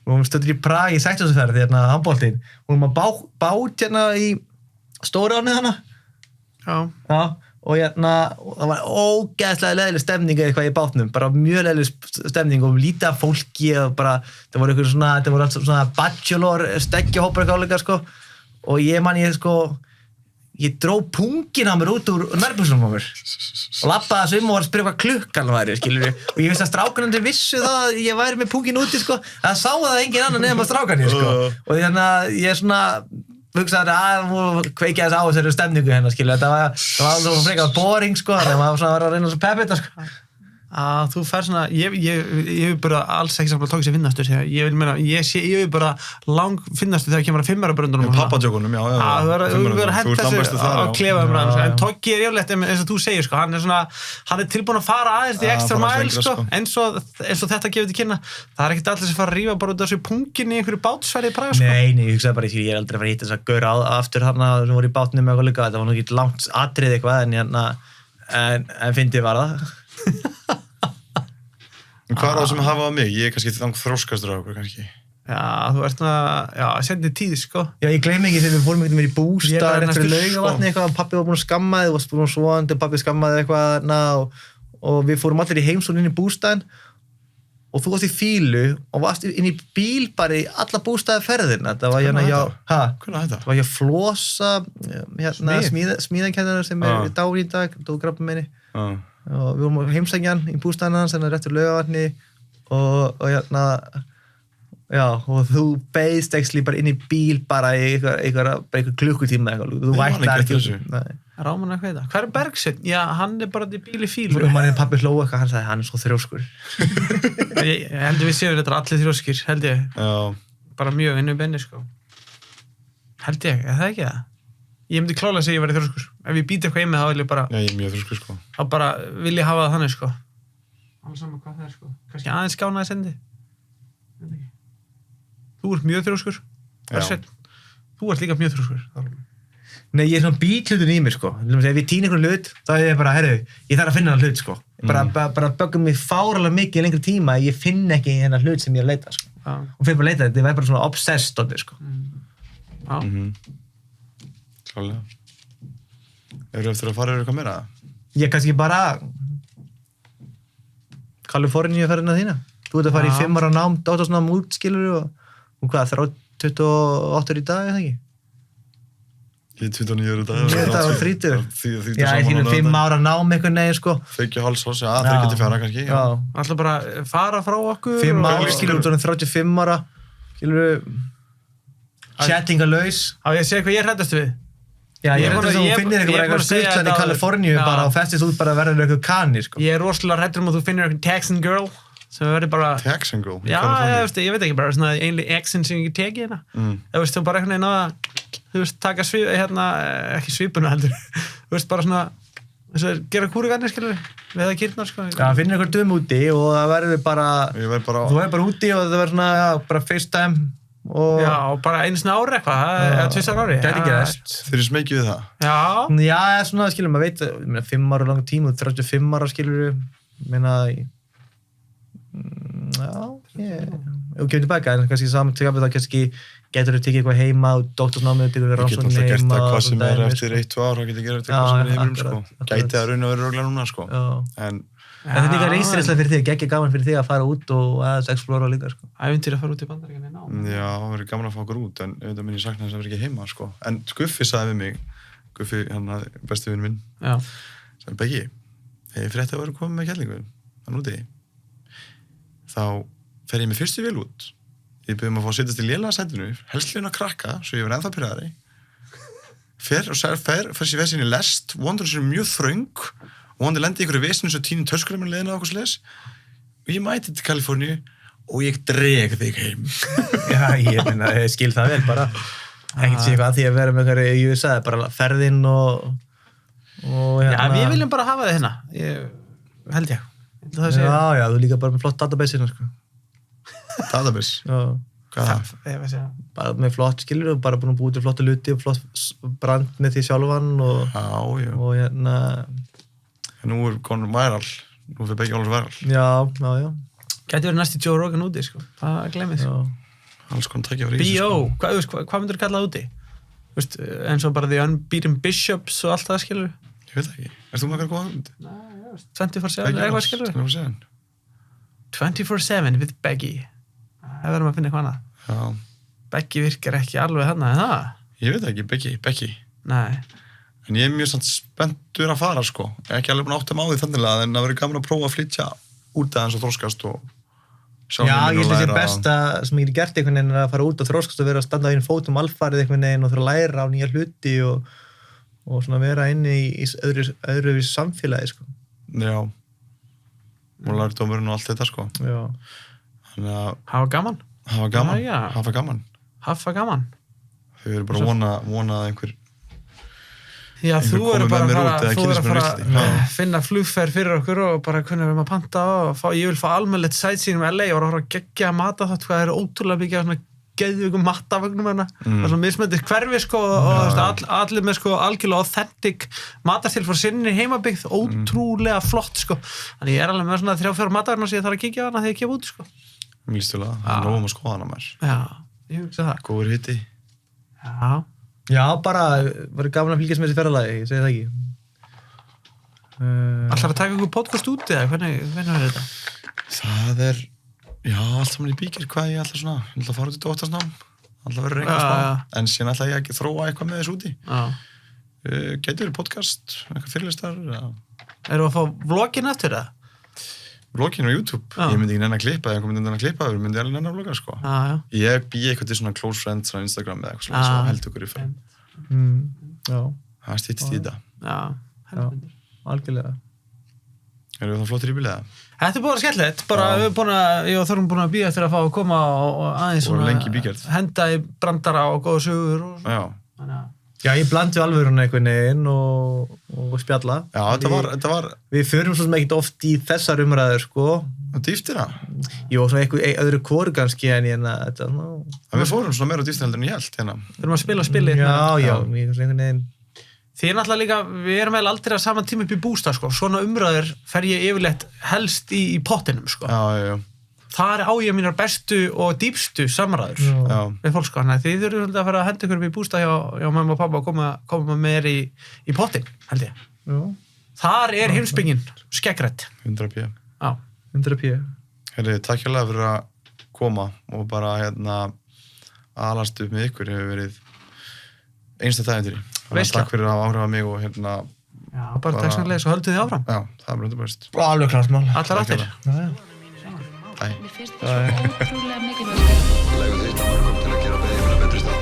við vorum staddir í Prag í 60-ferð, handboltinn, við vorum að bát í Stóráni hana. Já, og það var ógeðslega leiðileg stemning eða eitthvað í bátnum, bara mjög leiðileg stemning og lítið af fólki og bara, það voru alltaf svona bachelor steggjahópar eitthvað, sko, og ég dró pungin á mér út úr nærbuxunum á mér og labbaði og var að spyrja hvað klukkan væri, skilur við, og ég vissi að strákanandi vissu það að ég væri með pungin úti, sko, það sá það engin annan nema strákanir, sko, og ég hugsaði að kveikja þess á þessari stemningu hennar, skilur, það var alveg frekar boring, sko, það var svona að reyna að peppa þetta, sko. Að þú fær svona, ég vil bara alls ekki saman tók sér finnastur, ég vil meina, ég vil bara lang finnastur þegar kemur að 5-ára-bröndunum. Pappadjókunum, já. Þú verður að henda þessu á klefaumræðum, en Toggi er yfirleitt, eins og þú segir, sko, hann er tilbúin að fara aðeins því extra mile, sko, eins og þetta gefur til kynna. Það er ekkert allir sem fara að rífa bara út af þessu pungin í einhverju bátsverði í Prag, sko. Nei, ég hugsaði bara, ég er aldrei að fara að hitta þess að gaura aftur þarna sem voru í bátnum eitthvað líka, þetta var nú ekki langt atrið eitthvað, en fyndið var það. Hvað er það sem hafa á mig? Ég er kannski þróskastur á okkur, kannski. Já, þú ert sendi tíð, sko. Já, ég gleymi ekki þegar við fórum einhvern veginn í bústað eftir Laugavatni eitthvað, pappi var búinn að skamma þig, þú varst búinn svovandi, pappi skammaði eitthvað og við fórum allir í heimsókn inn í bústaðinn og þú varst í fílu og varst inn í bíl bara í alla bústaðaferðina. Það var Hvernig þetta? Það var ég Flosa, smíðakennarar sem er í dáin í dag, þú grabba minni. Og við vorum á heimsækjan í bústaðinn hans rétt úr Laugavatni og þú beðst ekki bara inn í bíl bara í einhver klukkutíma eitthvað, þú vætlar ekki Ráman að hvað er Bergsveinn? Já, hann er bara í bíl í fílu. Og manni pappi hló eitthvað, hann sagði hann er svo þrjóskur. Ég heldur við séum þetta allir þrjóskir, held ég. Já. Bara mjög vinnu benni, sko. Held ég, er það ekki það? Ég myndi klálega að segja ég væri þrjóskur. Ef ég býti eitthvað í mig, þá vil ég bara... Já, ég er mjög þrjóskur, sko. Þá bara vil ég hafa það þannig, sko. Alveg sama hvað það er, sko. Kannski aðeins skánaði sendi. Þú ert mjög þrjóskur. Þú ert líka mjög þrjóskur. Nei, ég er svona bílhlutun í mér, sko. Ef ég týni einhvern hlut, þá er ég bara, ég þarf að finna hann hlut, sko. Bara böggum mig fáralega mikið í lengri tíma, ég finn ekki hennar hlut sem ég er að leita, sko. Og fyrir bara að leita, þetta er bara svona obsessed of þig, sko. Klálega. Eru eftir að fara yfir eitthvað meira? Ég kannski bara Kaliforníu ferðina þína. Þú ert að fara í 5 ára nám, dóttarsnám út, skilur og hvað, 28 í dag, eða ekki? Ég er 29 í dag. Þetta var 30. Já, ég þínu 5 ára nám einhvern veginn, sko. 2,5 já, 34 kannski. Já. Alltaf bara fara frá okkur. 5 ára, skilur, þú erum 35 ára, skilur, chattingalaus. Á, ég sé hvað ég hræddast við. Já, ég er þú finnir eitthvað stutlan í Kaliforníu bara og festist út bara að verða eitthvað kani, sko. Ég er rosalega hræddur að þú finnir eitthvað Texan girl sem verður bara... Texan girl? Já, ég veit ekki, bara svona einlega exin sem ég ekki teki hérna. Þú bara eitthvað ná að, taka ekki svipuna heldur. Þú veist, bara svona, gera kúrigarnir, skilur við, eða kýrnar, sko. Já, finnir eitthvað dum úti og það verður bara... Þú verður bara úti og það verður svona, bara FaceTime. Já, og bara einu svona ári eitthvað, eða 2 ári. Gæti ekki þess. Þeir eru smekið við það? Já. Já, svona, skilur, maður veit, 5 ára langa tíma, 35 ára, skilur, og kemur tilbaka, en kannski saman til að það kannski getur þú tekið eitthvað heima og doktorsnámið tekur við rannsóknin heima. Ég get alltaf gert það hvað sem er eftir 1-2 ára, þá getur ég gert eitthvað sem er heiminum, sko. Gæti að raun og vera röglega núna, sko. En þetta er líka reynstreysla fyrir þig, ekki gaman fyrir þig að fara út og aðeins explora líka, sko. Ævintýri að fara út í Bandaríkjunum í nám. Já, það verður gaman að fá okkur út, en auðvitað minn ég sakna þess að vera ekki heima, sko. En Guffi sagði við mig, Guffi, besti vinur minn, sagði, Beggi, ég frétti að vera komið með kellingu, þann úti. Þá fer ég með fyrstu vél út. Ég byrði að fá að setjast í lélega sætinu, helst hljóna krakka, svo ég var ennþá pirraðari. fer sér vesinn í lest, vondur sér mjög þröng og vondur lendi í einhverju vesinu svo tíni töskurum leðina og okkur slis og ég mæti til Kaliforníu og ég dreg þig heim. Já, ég meina, ég skil það vel bara. Ekkert sé eitthvað að því að vera með einhverju í USA, bara ferðinn og Já, við viljum bara hafa það hérna. Held ég. Já, þú líka bara með flott database hérna, sko. Database? Já. Hvað? Bara með flott skilur og bara búin að búið til flotta luti og flott brand með því sjálfan og hérna... Nú konur viral. Nú fyrir begge alveg viral. Já. Gæti verið næsti Joe Rogan úti, sko. Það glemmið. Alls konar tækja fyrir B.O. Hvað myndur þú kalla það úti? Veist, eins og bara The Unbeaten Bishops og allt það, skilur? Ég veit ekki. Erst þú með eitthvað góða hund? 24/7, eitthvað, skilur? 24/7 with Beggy. Það verðum að finna eitthvað annað. Já. Beggy virkar ekki alveg þarna, en það? Ég veit ekki, Beggy. Nei. En ég mjög samt spenntur að fara, sko. Ég ekki alveg búin að átta mig á því þannig en það verður gaman að prófa að flytja út aðeins og þroskast og Já, ég held að það sé besta sem ég hef gert einhvern veginn að fara út og þroskast og vera að standa á einu fótum alfarið einhvern veginn og þurfa að læra á nýja hluti og svona vera inni í öðru samfélagi, sko. Já. Og lærdómurinn og allt þetta, sko. Já. Þannig að... Hafa gaman. Hafa gaman. Þau eru bara að vona að einhver Já, þú eru bara að fara að finna flugferð fyrir okkur og bara hvernig við erum að panta og ég vil fá almennilegt sightseeing LA og að geggja að mata þátt hvað er ótrúlega mikið af svona geðveikum matavögnum hérna. Það er svona mismöndið hverfi, sko, og allir með, sko, algjörlega authentic matarstíl frá sinni heimabyggð, ótrúlega flott, sko. Þannig ég alveg með svona 3-4 matavagnar sem ég þarf að kíkja á hana þegar ég kemur út, sko. Místulega, það er nógum að skoða hana mér. Já, ég hugsa það. Góður hiti. Já, bara, var gaman að fylgjast með þessi ferðalagi, ég segi það ekki. Ætlar að taka einhver podcast út eða hvernig er þetta? Það er, já, allt saman í bíkir, hvað ég ætla svona, ég ætla að fara út í dóttarsnám, ætla að vera eitthvað smá, en síðan ætla ég að þróa eitthvað með þessu úti. Gæti verið podcast, eitthvað fyrirlistar. Erum við að fá vlogin eftir það? Vlogin á YouTube, ég myndi ekki nenni að klippa, ég myndi nenni að klippa, ég myndi alveg nenni að vlogga, sko. Ég bý eitthvað til svona close friends á Instagram eða eitthvað svona, svo held okkur í fyrir. Það styttist í þetta. Já, algjörlega. Erum við þá flottir í bílega? Þetta er búin að skemmtilegt, bara við þurfum búin að bíða eftir að fá að koma og aðeins svona henda í brandara og góða sögur og svona. Já, ég blandi alvörun einhvern veginn og spjalla. Já, þetta var... Við förum svo sem ekkert oft í þessar umræður, sko. Og dýftina? Jú, svo eitthvað öðru kóru kannski en ég þetta, Við fórum svona meira á dýftina heldur en ég held, hérna. Við erum að spila spilið. Já, einhvern veginn. Þið er náttúrulega líka, við erum vel aldrei að saman tíma upp í bústað, sko. Svona umræður fer ég yfirleitt helst í pottinum, sko. Já. Það á ég mínar bestu og dýpstu samræður við fólk, sko. Þið eru að fara að henda ykkur upp í bústað hjá mamma og pappa og koma með mér í pottin, held ég. Já. Þar er heimsbyggin skeggrætt. 100p. Já. 100p. Herri, takk hérlega fyrir að koma og bara alast upp með ykkur hefur verið einstætt ævintýri. Takk fyrir að áhrifa mig og Já, bara takk sannlega, svo höldu þið áfram. Já, það er bara best. Alveg klart mál. Allar áttir. Mér finnst það svo ótrúlega mikilvægt. Legum þitt á mörgum til að gera betri stað.